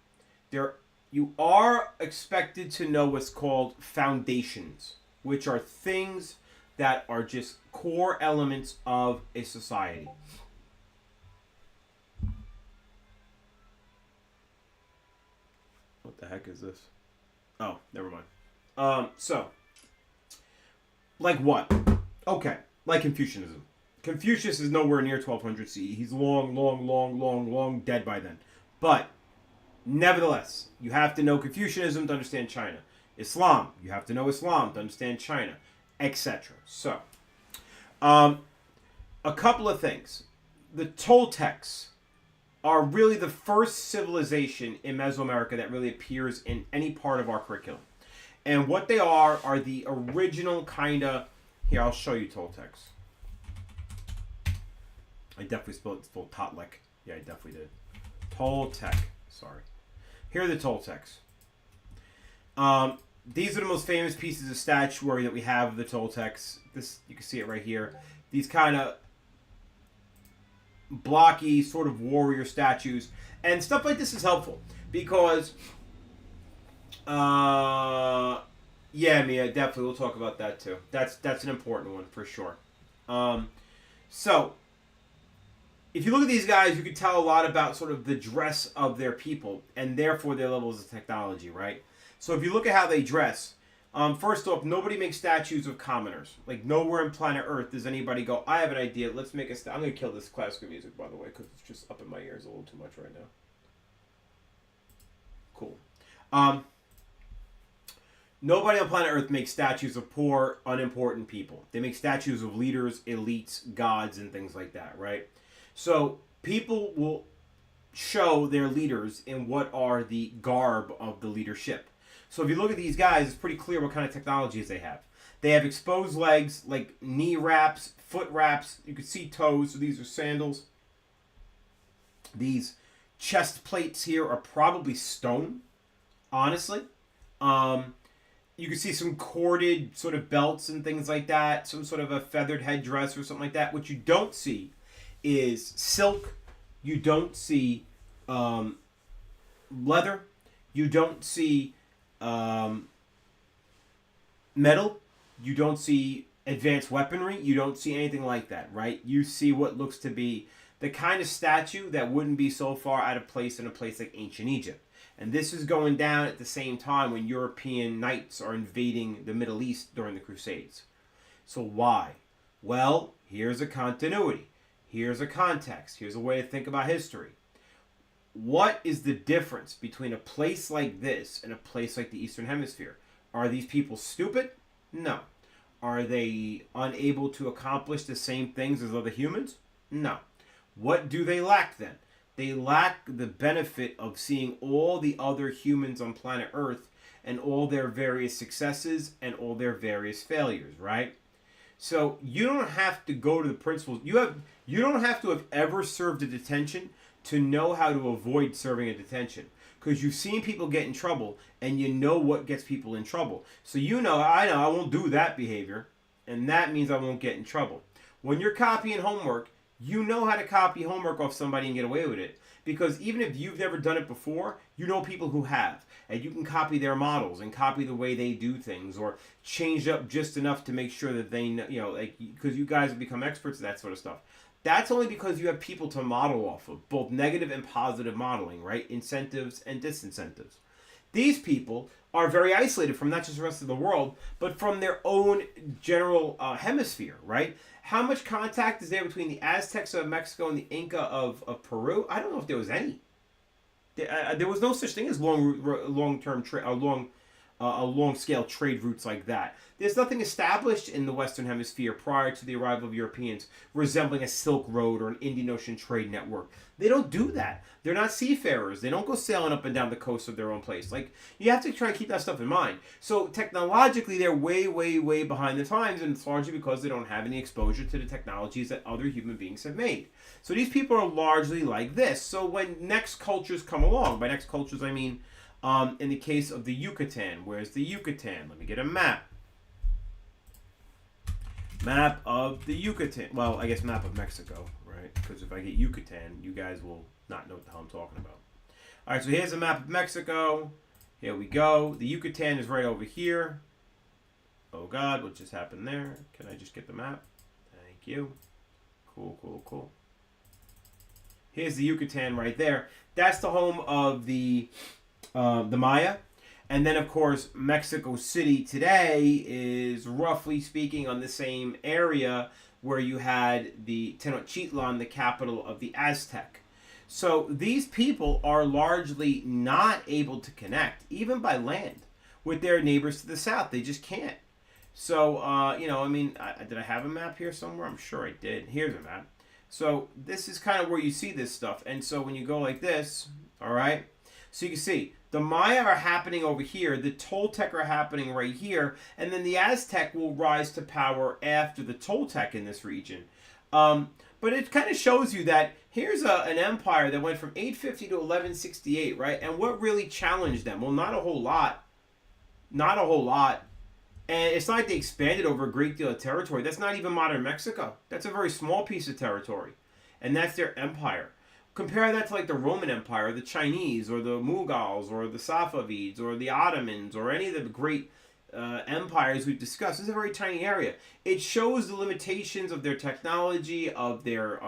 you are expected to know what's called foundations, which are things that are just core elements of a society. What the heck is this? Oh, never mind. So, like what? Okay, like Confucianism. Confucius is nowhere near 1200 CE. He's long dead by then. But, nevertheless, you have to know Confucianism to understand China. Islam, you have to know Islam to understand China, etc. So, a couple of things. The Toltecs are really the first civilization in Mesoamerica that really appears in any part of our curriculum. And what they are the original kind of... Here, I'll show you Toltecs. I definitely spelled Totlek. Yeah, I definitely did. Toltec. Sorry. Here are the Toltecs. These are the most famous pieces of statuary that we have of the Toltecs. This, you can see it right here. These kind of blocky sort of warrior statues. And stuff like this is helpful because... yeah, Mia, definitely. We'll talk about that too. That's an important one for sure. So... If you look at these guys, you can tell a lot about sort of the dress of their people and therefore their levels of technology, right? So if you look at how they dress, First off, nobody makes statues of commoners. Like, nowhere on planet Earth does anybody go, I have an idea, let's make a I'm going to kill this classical music, by the way, because it's just up in my ears a little too much right now. Cool. Nobody on planet Earth makes statues of poor, unimportant people. They make statues of leaders, elites, gods, and things like that, right? So people will show their leaders in what are the garb of the leadership. So if you look at these guys, it's pretty clear what kind of technologies they have. They have exposed legs, like knee wraps, foot wraps. You can see toes, so these are sandals. These chest plates here are probably stone, honestly. You can see some corded sort of belts and things like that, some sort of a feathered headdress or something like that. What you don't see is silk. You don't see leather. You don't see metal. You don't see advanced weaponry. You don't see anything like that, right? You see what looks to be the kind of statue that wouldn't be so far out of place in a place like ancient Egypt. And this is going down at the same time when European knights are invading the Middle East during the Crusades. So why? Well, here's a continuity. Here's a context. Here's a way to think about history. What is the difference between a place like this and a place like the Eastern Hemisphere? Are these people stupid? No. Are they unable to accomplish the same things as other humans? No. What do they lack then? They lack the benefit of seeing all the other humans on planet Earth and all their various successes and all their various failures, right? So you don't have to go to the principles. You don't have to have ever served a detention to know how to avoid serving a detention. Because you've seen people get in trouble and you know what gets people in trouble. So I know I won't do that behavior, and that means I won't get in trouble. When you're copying homework, you know how to copy homework off somebody and get away with it. Because even if you've never done it before, you know people who have. And you can copy their models and copy the way they do things or change up just enough to make sure that they know, because you guys have become experts at that sort of stuff. That's only because you have people to model off of, both negative and positive modeling, right? Incentives and disincentives. These people are very isolated from not just the rest of the world, but from their own general hemisphere, right? How much contact is there between the Aztecs of Mexico and the Inca of Peru? I don't know if there was any. There was no such thing as long-scale trade routes like that. There's nothing established in the Western Hemisphere prior to the arrival of Europeans resembling a Silk Road or an Indian Ocean trade network. They don't do that. They're not seafarers. They don't go sailing up and down the coast of their own place. Like, you have to try and keep that stuff in mind. So technologically, they're way, way, way behind the times, and it's largely because they don't have any exposure to the technologies that other human beings have made. So these people are largely like this. So when next cultures come along, by next cultures I mean in the case of the Yucatan. Where's the Yucatan? Let me get a map. Map of the Yucatan. Well, I guess map of Mexico, right? Because if I get Yucatan, you guys will not know what the hell I'm talking about. All right, so here's a map of Mexico. Here we go. The Yucatan is right over here. Oh, God, what just happened there? Can I just get the map? Thank you. Cool, cool, cool. Here's the Yucatan right there. That's the home of the Maya. And then, of course, Mexico City today is, roughly speaking, on the same area where you had the Tenochtitlan, the capital of the Aztec. So these people are largely not able to connect, even by land, with their neighbors to the south. They just can't. So, did I have a map here somewhere? I'm sure I did. Here's a map. So this is kind of where you see this stuff. And so when you go like this, all right, so you can see the Maya are happening over here, the Toltec are happening right here, and then the Aztec will rise to power after the Toltec in this region. But it kind of shows you that here's an empire that went from 850 to 1168, right? And what really challenged them? Well, not a whole lot. Not a whole lot. And it's not like they expanded over a great deal of territory. That's not even modern Mexico. That's a very small piece of territory. And that's their empire. Compare that to like the Roman Empire, the Chinese, or the Mughals, or the Safavids, or the Ottomans, or any of the great empires we've discussed. This is a very tiny area. It shows the limitations of their technology, of their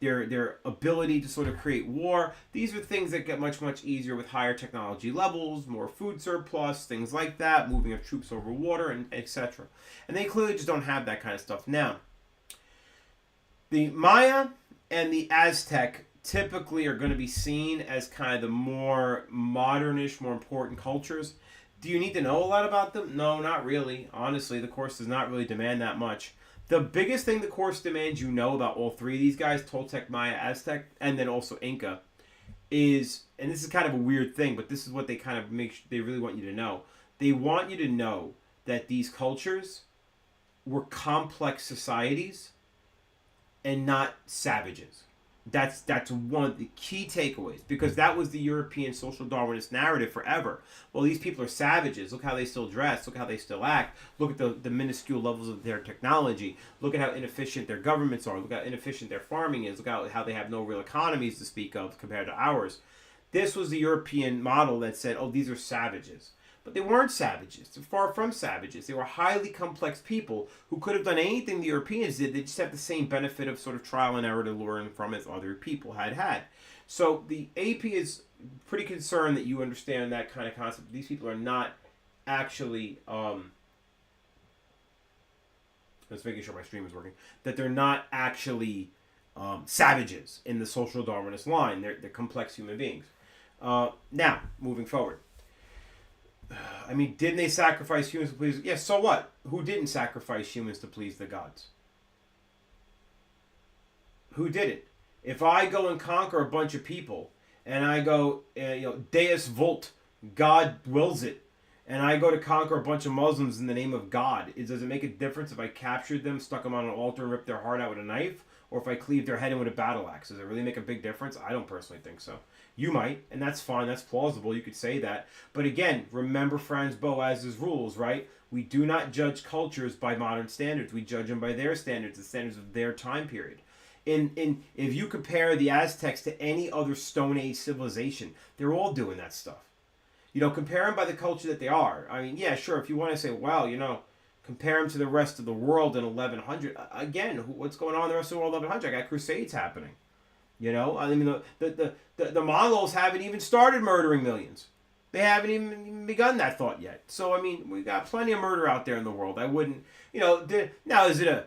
their ability to sort of create war. These are things that get much easier with higher technology levels, more food surplus, things like that, moving of troops over water, and etc. And they clearly just don't have that kind of stuff now. The Maya and the Aztec typically are going to be seen as kind of the more modernish, more important cultures. Do you need to know a lot about them? No, not really. Honestly, the course does not really demand that much. The biggest thing the course demands you know about all three of these guys, Toltec, Maya, Aztec, and then also Inca, is, and this is kind of a weird thing, but this is what they kind of they really want you to know. They want you to know that these cultures were complex societies and not savages. That's one of the key takeaways, because that was the European social Darwinist narrative forever. Well, these people are savages. Look how they still dress. Look how they still act. Look at the minuscule levels of their technology. Look at how inefficient their governments are. Look how inefficient their farming is. Look how they have no real economies to speak of compared to ours. This was the European model that said, oh, these are savages. But they weren't savages. They're far from savages. They were highly complex people who could have done anything the Europeans did. They just have the same benefit of sort of trial and error to learn from as other people had. So the AP is pretty concerned that you understand that kind of concept. These people are not actually, just making sure my stream is working, that they're not actually savages in the social Darwinist line. They're complex human beings. Now, moving forward. I mean, didn't they sacrifice humans to please? Yes, so what? Who didn't sacrifice humans to please the gods? Who did it? If I go and conquer a bunch of people, and I go, Deus Vult, God wills it, and I go to conquer a bunch of Muslims in the name of God, does it make a difference if I captured them, stuck them on an altar, and ripped their heart out with a knife, or if I cleave their head in with a battle axe? Does it really make a big difference? I don't personally think so. You might, and that's fine, that's plausible, you could say that. But again, remember Franz Boas's rules, right? We do not judge cultures by modern standards. We judge them by their standards, the standards of their time period. If you compare the Aztecs to any other Stone Age civilization, they're all doing that stuff. Compare them by the culture that they are. I mean, yeah, sure, if you want to say, well, compare them to the rest of the world in 1100. Again, what's going on in the rest of the world in 1100? I got crusades happening. I mean, the Mongols haven't even started murdering millions. They haven't even begun that thought yet. So, I mean, we got plenty of murder out there in the world. I wouldn't, now is it a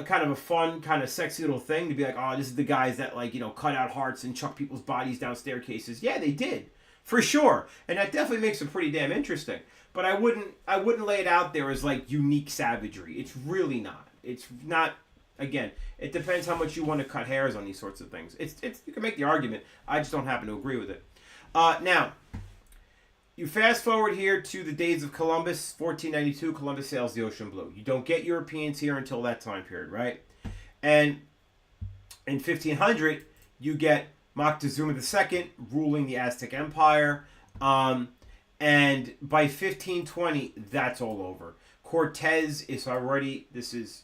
kind of a fun, kind of sexy little thing to be like, oh, this is the guys that cut out hearts and chuck people's bodies down staircases? Yeah, they did, for sure. And that definitely makes it pretty damn interesting. But I wouldn't lay it out there as like unique savagery. It's really not. It's not. Again, it depends how much you want to cut hairs on these sorts of things. It's you can make the argument. I just don't happen to agree with it. Now, you fast forward here to the days of Columbus, 1492. Columbus sails the ocean blue. You don't get Europeans here until that time period, right? And in 1500, you get Moctezuma II ruling the Aztec Empire. And by 1520, that's all over. Cortez is already, this is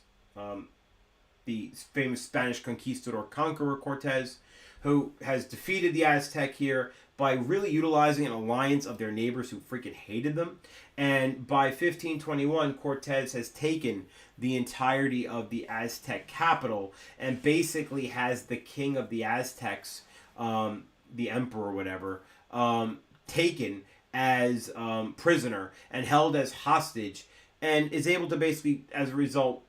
the famous Spanish conquistador conqueror Cortez, who has defeated the Aztec here by really utilizing an alliance of their neighbors who freaking hated them. And by 1521, Cortez has taken the entirety of the Aztec capital and basically has the king of the Aztecs, the emperor or whatever, taken as prisoner and held as hostage, and is able to basically, as a result,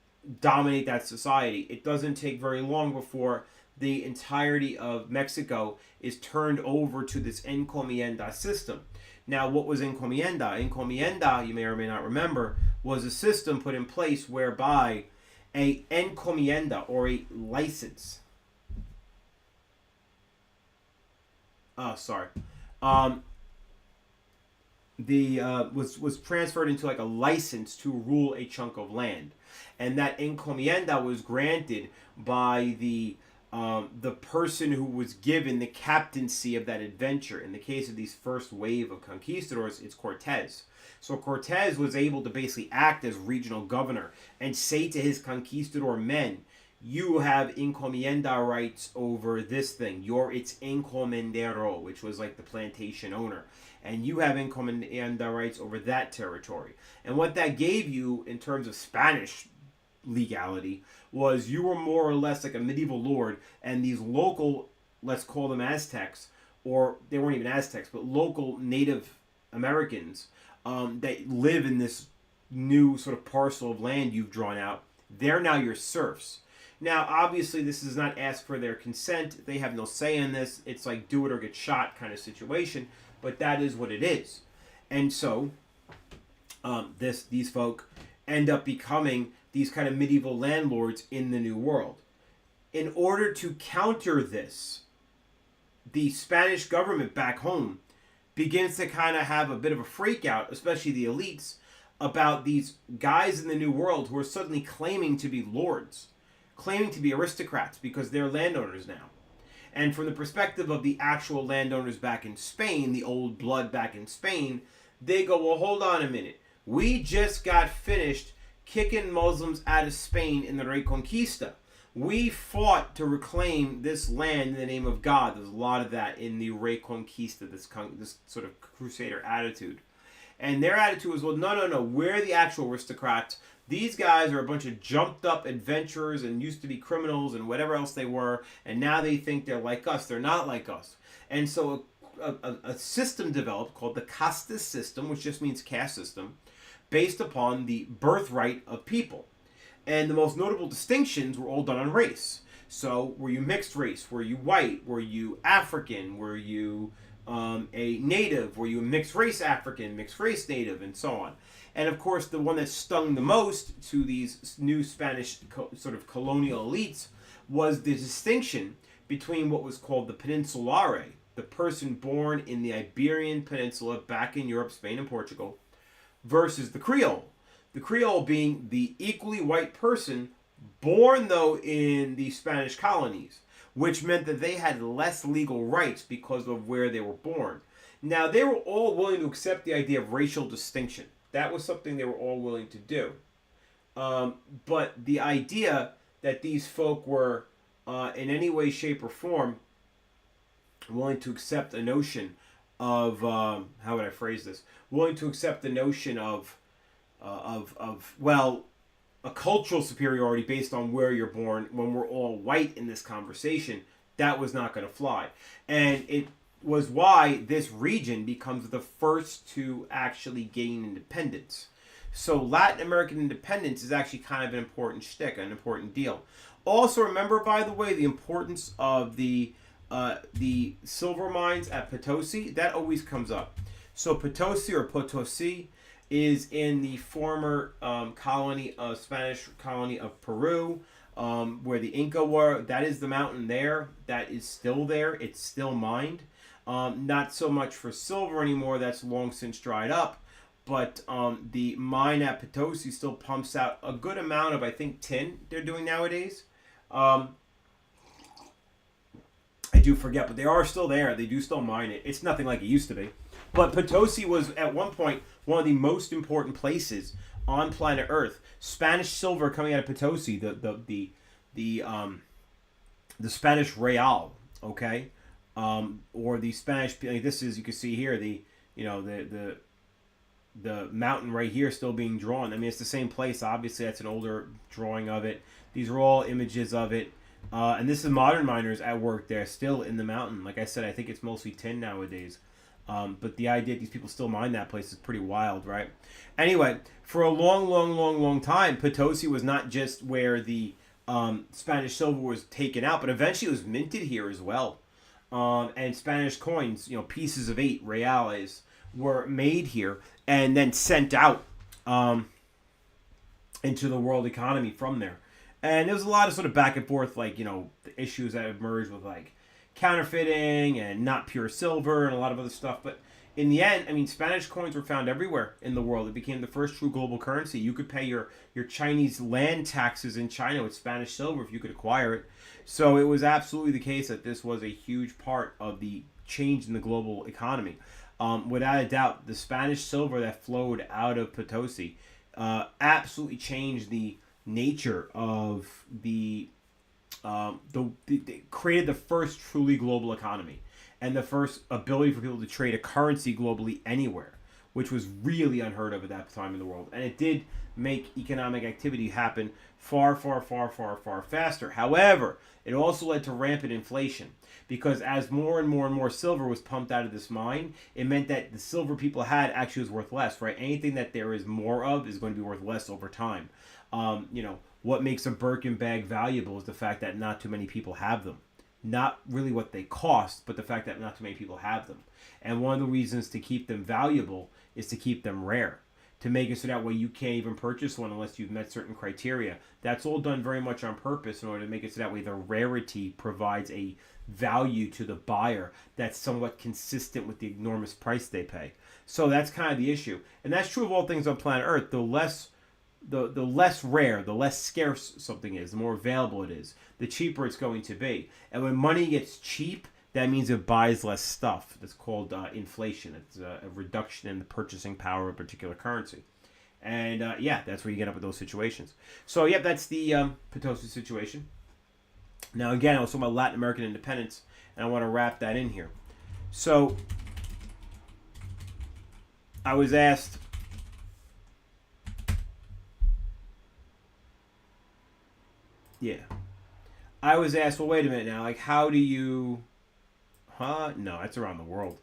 dominate that society. It doesn't take very long before the entirety of Mexico is turned over to this encomienda system. Now, what was encomienda? Encomienda, you may or may not remember, was a system put in place whereby a encomienda, or a license, was transferred into like a license to rule a chunk of land, and that encomienda was granted by the person who was given the captaincy of that adventure. In the case of these first wave of conquistadors, it's Cortez. So Cortez was able to basically act as regional governor and say to his conquistador men, you have encomienda rights over this thing. You're its encomendero, which was like the plantation owner. And you have encomienda rights over that territory. And what that gave you in terms of Spanish legality was you were more or less like a medieval lord, and these local, let's call them Aztecs, or they weren't even Aztecs, but local Native Americans that live in this new sort of parcel of land you've drawn out, they're now your serfs. Now, obviously, this does not ask for their consent. They have no say in this. It's like do it or get shot kind of situation, but that is what it is. And so, these folk end up becoming these kind of medieval landlords in the New World. In order to counter this, the Spanish government back home begins to kind of have a bit of a freak out, especially the elites, about these guys in the New World who are suddenly claiming to be lords, claiming to be aristocrats because they're landowners now. And from the perspective of the actual landowners back in Spain, the old blood back in Spain, they go, well, hold on a minute. We just got finished kicking Muslims out of Spain in the Reconquista. We fought to reclaim this land in the name of God. There's a lot of that in the Reconquista, this sort of crusader attitude. And their attitude was, well, no, we're the actual aristocrats. These guys are a bunch of jumped up adventurers and used to be criminals and whatever else they were, and now they think they're like us. They're not like us. And so a system developed called the Castas system, which just means caste system, based upon the birthright of people. And the most notable distinctions were all done on race. So, were you mixed race? Were you white? Were you African? Were you a native? Were you a mixed race African, mixed race native, and so on? And of course, the one that stung the most to these new Spanish sort of colonial elites was the distinction between what was called the Peninsulare, the person born in the Iberian Peninsula back in Europe, Spain, and Portugal, versus the Creole. The Creole being the equally white person born, though, in the Spanish colonies, which meant that they had less legal rights because of where they were born. Now, they were all willing to accept the idea of racial distinction. That was something they were all willing to do. But the idea that these folk were, in any way, shape, or form, willing to accept a notion of, how would I phrase this? Willing to accept the notion of a cultural superiority based on where you're born when we're all white in this conversation, that was not going to fly. And it was why this region becomes the first to actually gain independence. So Latin American independence is actually kind of an important shtick, an important deal. Also remember, by the way, the importance of the silver mines at Potosi. That always comes up. So Potosi or Potosi is in the former Spanish colony of Peru, where the Inca were. That is the mountain there. That is still there. It's still mined. Not so much for silver anymore. That's long since dried up. But the mine at Potosi still pumps out a good amount of, I think, tin they're doing nowadays. I do forget, but they are still there. They do still mine it. It's nothing like it used to be. But Potosi was, at one point, one of the most important places on planet Earth. Spanish silver coming out of Potosi, the Spanish real, okay, or the Spanish. Like this is, you can see here the mountain right here still being drawn. I mean, it's the same place. Obviously, that's an older drawing of it. These are all images of it. And this is modern miners at work there, still in the mountain. Like I said, I think it's mostly tin nowadays. But the idea that these people still mine that place is pretty wild, right? Anyway, for a long time, Potosi was not just where the Spanish silver was taken out, but eventually it was minted here as well. And Spanish coins, pieces of 8 reales, were made here and then sent out into the world economy from there. And there was a lot of sort of back and forth, like, the issues that emerged with, like, counterfeiting and not pure silver and a lot of other stuff. But in the end, I mean, Spanish coins were found everywhere in the world. It became the first true global currency. You could pay your Chinese land taxes in China with Spanish silver if you could acquire it. So it was absolutely the case that this was a huge part of the change in the global economy. Without a doubt, the Spanish silver that flowed out of Potosi absolutely changed the nature of the created the first truly global economy and the first ability for people to trade a currency globally anywhere, which was really unheard of at that time in the world. And it did make economic activity happen far, far, far, far, far faster. However, it also led to rampant inflation because as more and more and more silver was pumped out of this mine, it meant that the silver people had actually was worth less, right? Anything that there is more of is going to be worth less over time. What makes a Birkin bag valuable is the fact that not too many people have them. Not really what they cost, but the fact that not too many people have them. And one of the reasons to keep them valuable is to keep them rare. To make it so that way you can't even purchase one unless you've met certain criteria. That's all done very much on purpose in order to make it so that way the rarity provides a value to the buyer that's somewhat consistent with the enormous price they pay. So that's kind of the issue. And that's true of all things on planet Earth. The less rare, the less scarce something is, the more available it is, the cheaper it's going to be. And when money gets cheap, that means it buys less stuff. That's called inflation. It's a reduction in the purchasing power of a particular currency. And that's where you get up with those situations. So, that's the Potosi situation. Now, again, I was talking about Latin American independence, and I want to wrap that in here. So, I was asked, well, wait a minute now, like, how do you... No, that's around the world.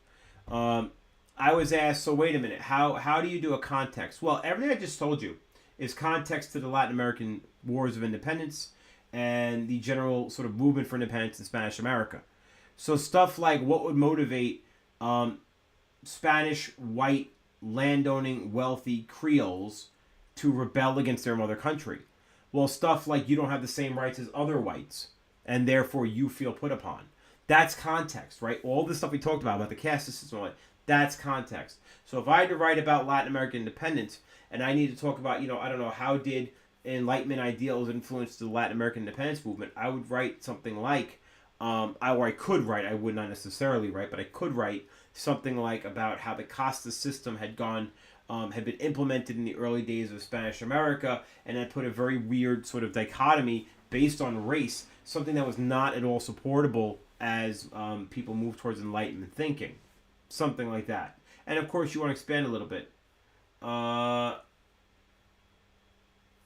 I was asked, so wait a minute, how do you do a context? Well, everything I just told you is context to the Latin American wars of independence and the general sort of movement for independence in Spanish America. So stuff like what would motivate Spanish white landowning wealthy Creoles to rebel against their mother country. Well, stuff like you don't have the same rights as other whites and therefore you feel put upon. That's context, right? All the stuff we talked about the caste system, all that, that's context. So if I had to write about Latin American independence and I need to talk about, I don't know, how did Enlightenment ideals influence the Latin American independence movement, I would write something like, I would not necessarily write, but I could write something like about how the casta system had been implemented in the early days of Spanish America, and had put a very weird sort of dichotomy based on race, something that was not at all supportable as people move towards Enlightenment thinking. Something like that. And of course, you want to expand a little bit.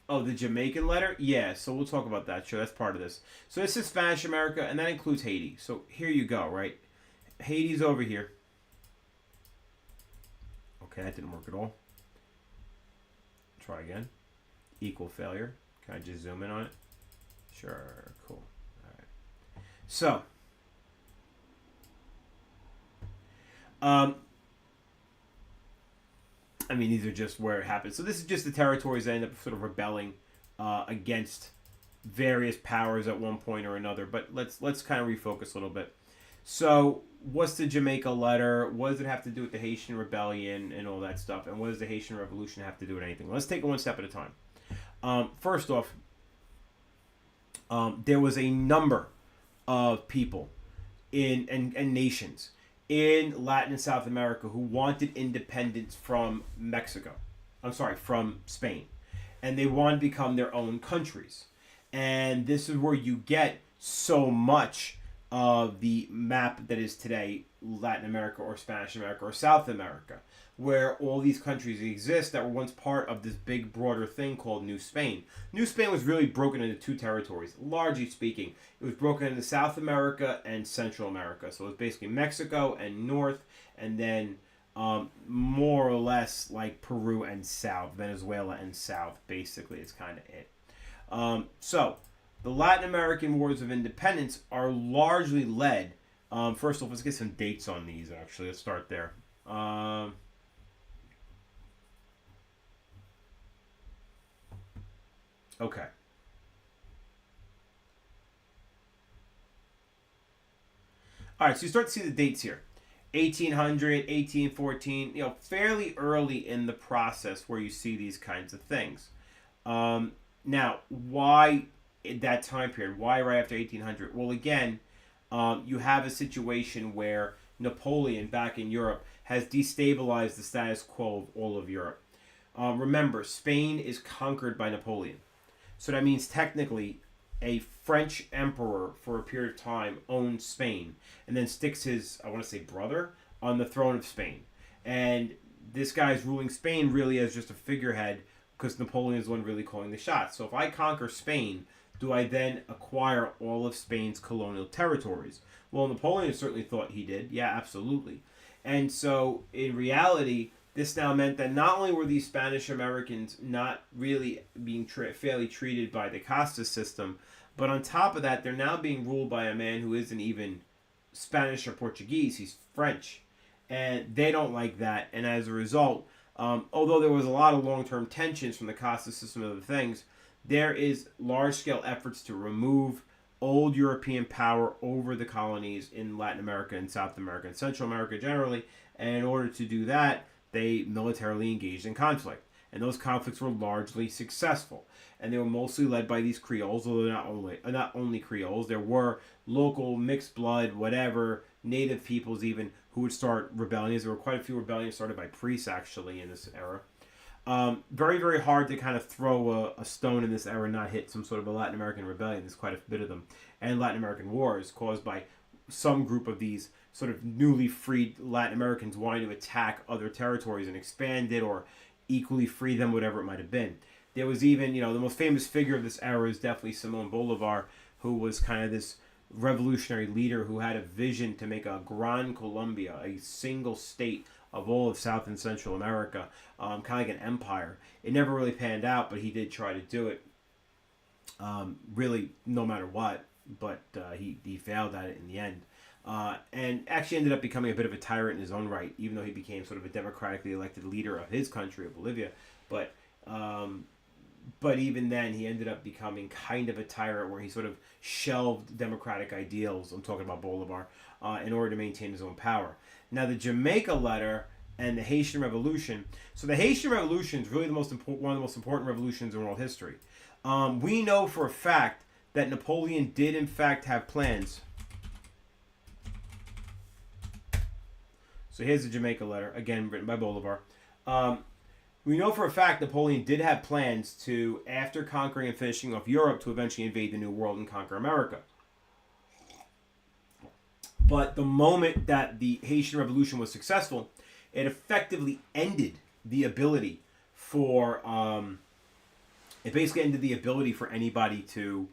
The Jamaican letter? Yeah, so we'll talk about that. Sure, that's part of this. So this is Spanish America, and that includes Haiti. So here you go, right? Haiti's over here. Okay, that didn't work at all. Try again. Equal failure. Can I just zoom in on it? Sure, cool. All right. So, these are just where it happens. So this is just the territories that end up sort of rebelling against various powers at one point or another. But let's kind of refocus a little bit. So what's the Jamaica letter? What does it have to do with the Haitian rebellion and all that stuff? And what does the Haitian Revolution have to do with anything? Let's take it one step at a time. First off, there was a number of people and nations in Latin and South America who wanted independence from from Spain. And they wanted to become their own countries. And this is where you get so much of the map that is today Latin America or Spanish America or South America, where all these countries exist that were once part of this big broader thing called New Spain. New Spain was really broken into two territories, largely speaking. It was broken into South America and Central America. So it was basically Mexico and North, and then more or less like Peru and South, Venezuela and South, basically is kind of it. So the Latin American wars of independence are largely led. First off, let's get some dates on these, actually. Let's start there. Okay. All right, so you start to see the dates here. 1800, 1814, fairly early in the process where you see these kinds of things. Now, why that time period? Why right after 1800? Well, again, you have a situation where Napoleon back in Europe has destabilized the status quo of all of Europe. Remember, Spain is conquered by Napoleon. So that means technically a French emperor for a period of time owns Spain and then sticks his, I want to say brother, on the throne of Spain. And this guy's ruling Spain really as just a figurehead because Napoleon is the one really calling the shots. So if I conquer Spain, do I then acquire all of Spain's colonial territories? Well, Napoleon certainly thought he did. Yeah, absolutely. And so in reality, this now meant that not only were these Spanish Americans not really being fairly treated by the Casta system, but on top of that, they're now being ruled by a man who isn't even Spanish or Portuguese. He's French. And they don't like that. And as a result, although there was a lot of long-term tensions from the Casta system and other things, there is large-scale efforts to remove old European power over the colonies in Latin America and South America and Central America generally. And in order to do that, they militarily engaged in conflict. And those conflicts were largely successful. And they were mostly led by these Creoles, although not only Creoles. There were local, mixed blood, whatever, native peoples even, who would start rebellions. There were quite a few rebellions started by priests, actually, in this era. Very, very hard to kind of throw a stone in this era and not hit some sort of a Latin American rebellion. There's quite a bit of them. And Latin American wars caused by some group of these sort of newly freed Latin Americans wanting to attack other territories and expand it or equally free them, whatever it might have been. There was even, the most famous figure of this era is definitely Simon Bolivar, who was kind of this revolutionary leader who had a vision to make a Gran Colombia, a single state of all of South and Central America, kind of like an empire. It never really panned out, but he did try to do it, really no matter what, but he failed at it in the end. And actually ended up becoming a bit of a tyrant in his own right, even though he became sort of a democratically elected leader of his country, of Bolivia. But even then, he ended up becoming kind of a tyrant where he sort of shelved democratic ideals, I'm talking about Bolivar, in order to maintain his own power. Now, the Jamaica letter and the Haitian Revolution. So the Haitian Revolution is really one of the most important revolutions in world history. We know for a fact that Napoleon did, in fact, have plans. So here's the Jamaica letter, again, written by Bolivar. We know for a fact Napoleon did have plans to, after conquering and finishing off Europe, to eventually invade the New World and conquer America. But the moment that the Haitian Revolution was successful, it effectively ended the ability for, anybody to,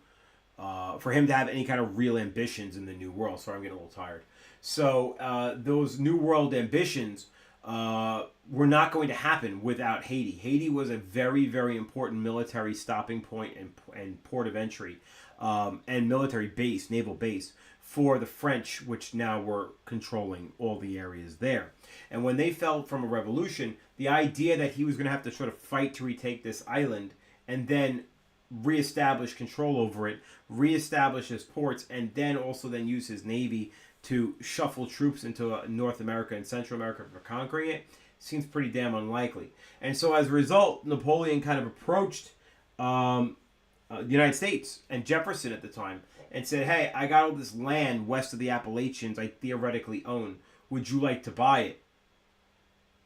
for him to have any kind of real ambitions in the New World. Sorry, I'm getting a little tired. So those New World ambitions were not going to happen without Haiti. Haiti was a very, very important military stopping point and port of entry and military base, naval base for the French, which now were controlling all the areas there. And when they fell from a revolution, the idea that he was going to have to sort of fight to retake this island and then reestablish control over it, reestablish his ports, and then also then use his navy to shuffle troops into North America and Central America for conquering it, seems pretty damn unlikely. And so as a result, Napoleon kind of approached the United States and Jefferson at the time and said, hey, I got all this land west of the Appalachians I theoretically own. Would you like to buy it?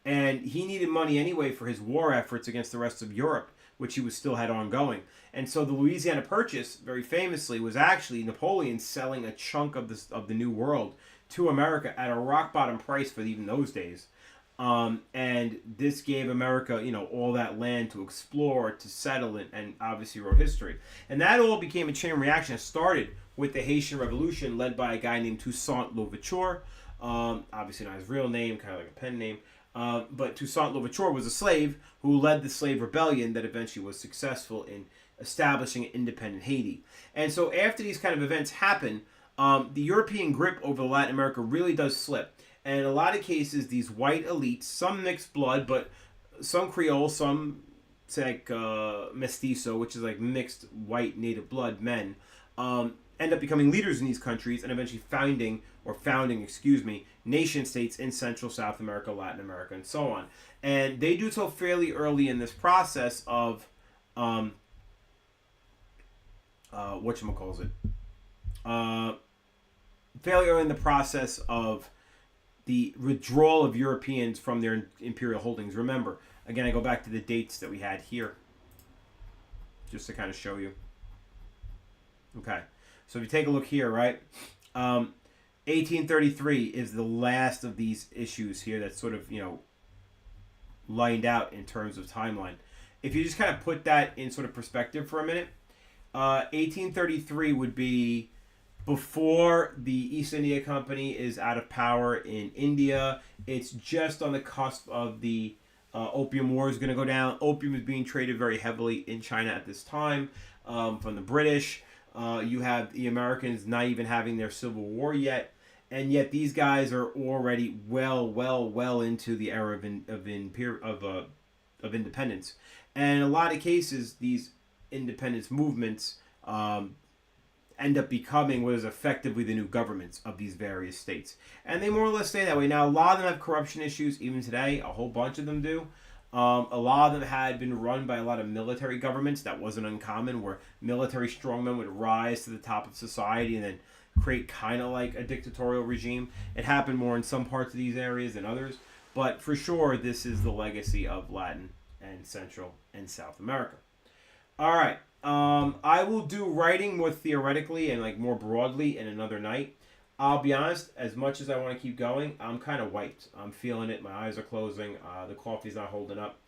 And he needed money anyway for his war efforts against the rest of Europe, which he still had ongoing. And so the Louisiana Purchase, very famously, was actually Napoleon selling a chunk of the New World to America at a rock bottom price for even those days. And this gave America, all that land to explore, to settle in, and obviously wrote history. And that all became a chain reaction. It started with the Haitian Revolution, led by a guy named Toussaint Louverture. Obviously not his real name, kind of like a pen name. But Toussaint Louverture was a slave who led the slave rebellion that eventually was successful in establishing an independent Haiti. And so after these kind of events happen, the European grip over Latin America really does slip. And in a lot of cases, these white elites, some mixed blood, but some Creole, some say like mestizo, which is like mixed white native blood men, end up becoming leaders in these countries and eventually founding nation states in Central, South America, Latin America, and so on. And they do so fairly early in this process of fairly early in the process of the withdrawal of Europeans from their imperial holdings. Remember, again, I go back to the dates that we had here, just to kind of show you. Okay, so if you take a look here, right, 1833 is the last of these issues here that sort of, lined out in terms of timeline. If you just kind of put that in sort of perspective for a minute, 1833 would be before the East India Company is out of power in India. It's just on the cusp of the Opium War is going to go down. Opium is being traded very heavily in China at this time from the British. You have the Americans not even having their Civil War yet, and yet these guys are already well into the era of independence. And in a lot of cases, these independence movements end up becoming what is effectively the new governments of these various states. And they more or less stay that way. Now, a lot of them have corruption issues even today. A whole bunch of them do. A lot of them had been run by a lot of military governments. That wasn't uncommon, where military strongmen would rise to the top of society and then create kind of like a dictatorial regime. It happened more in some parts of these areas than others. But for sure, this is the legacy of Latin and Central and South America. All right. I will do writing more theoretically and like more broadly in another night. I'll be honest, as much as I want to keep going, I'm kind of wiped. I'm feeling it. My eyes are closing. The coffee's not holding up.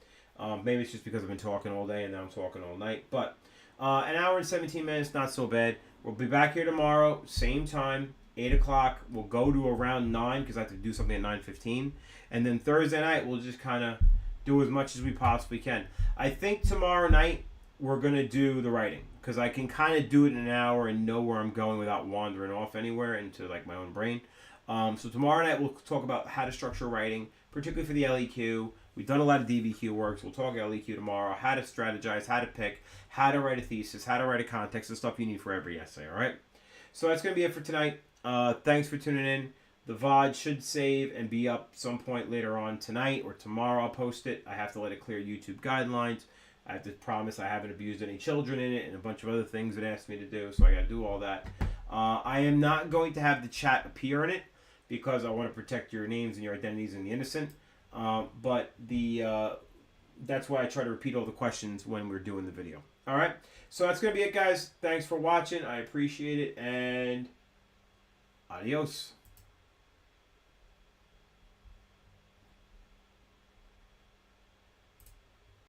Maybe it's just because I've been talking all day and now I'm talking all night. But an hour and 17 minutes, not so bad. We'll be back here tomorrow, same time, 8 o'clock. We'll go to around 9 because I have to do something at 9:15. And then Thursday night, we'll just kind of do as much as we possibly can. I think tomorrow night, we're going to do the writing because I can kind of do it in an hour and know where I'm going without wandering off anywhere into like my own brain. So tomorrow night we'll talk about how to structure writing, particularly for the LEQ. We've done a lot of DBQ works. We'll talk LEQ tomorrow, how to strategize, how to pick, how to write a thesis, how to write a context, the stuff you need for every essay, all right? So that's going to be it for tonight. Thanks for tuning in. The VOD should save and be up some point later on tonight or tomorrow. I'll post it. I have to let it clear YouTube guidelines. I have to promise I haven't abused any children in it and a bunch of other things it asked me to do, so I got to do all that. I am not going to have the chat appear in it because I want to protect your names and your identities and the innocent. But that's why I try to repeat all the questions when we're doing the video. All right? So that's going to be it, guys. Thanks for watching. I appreciate it, and adios.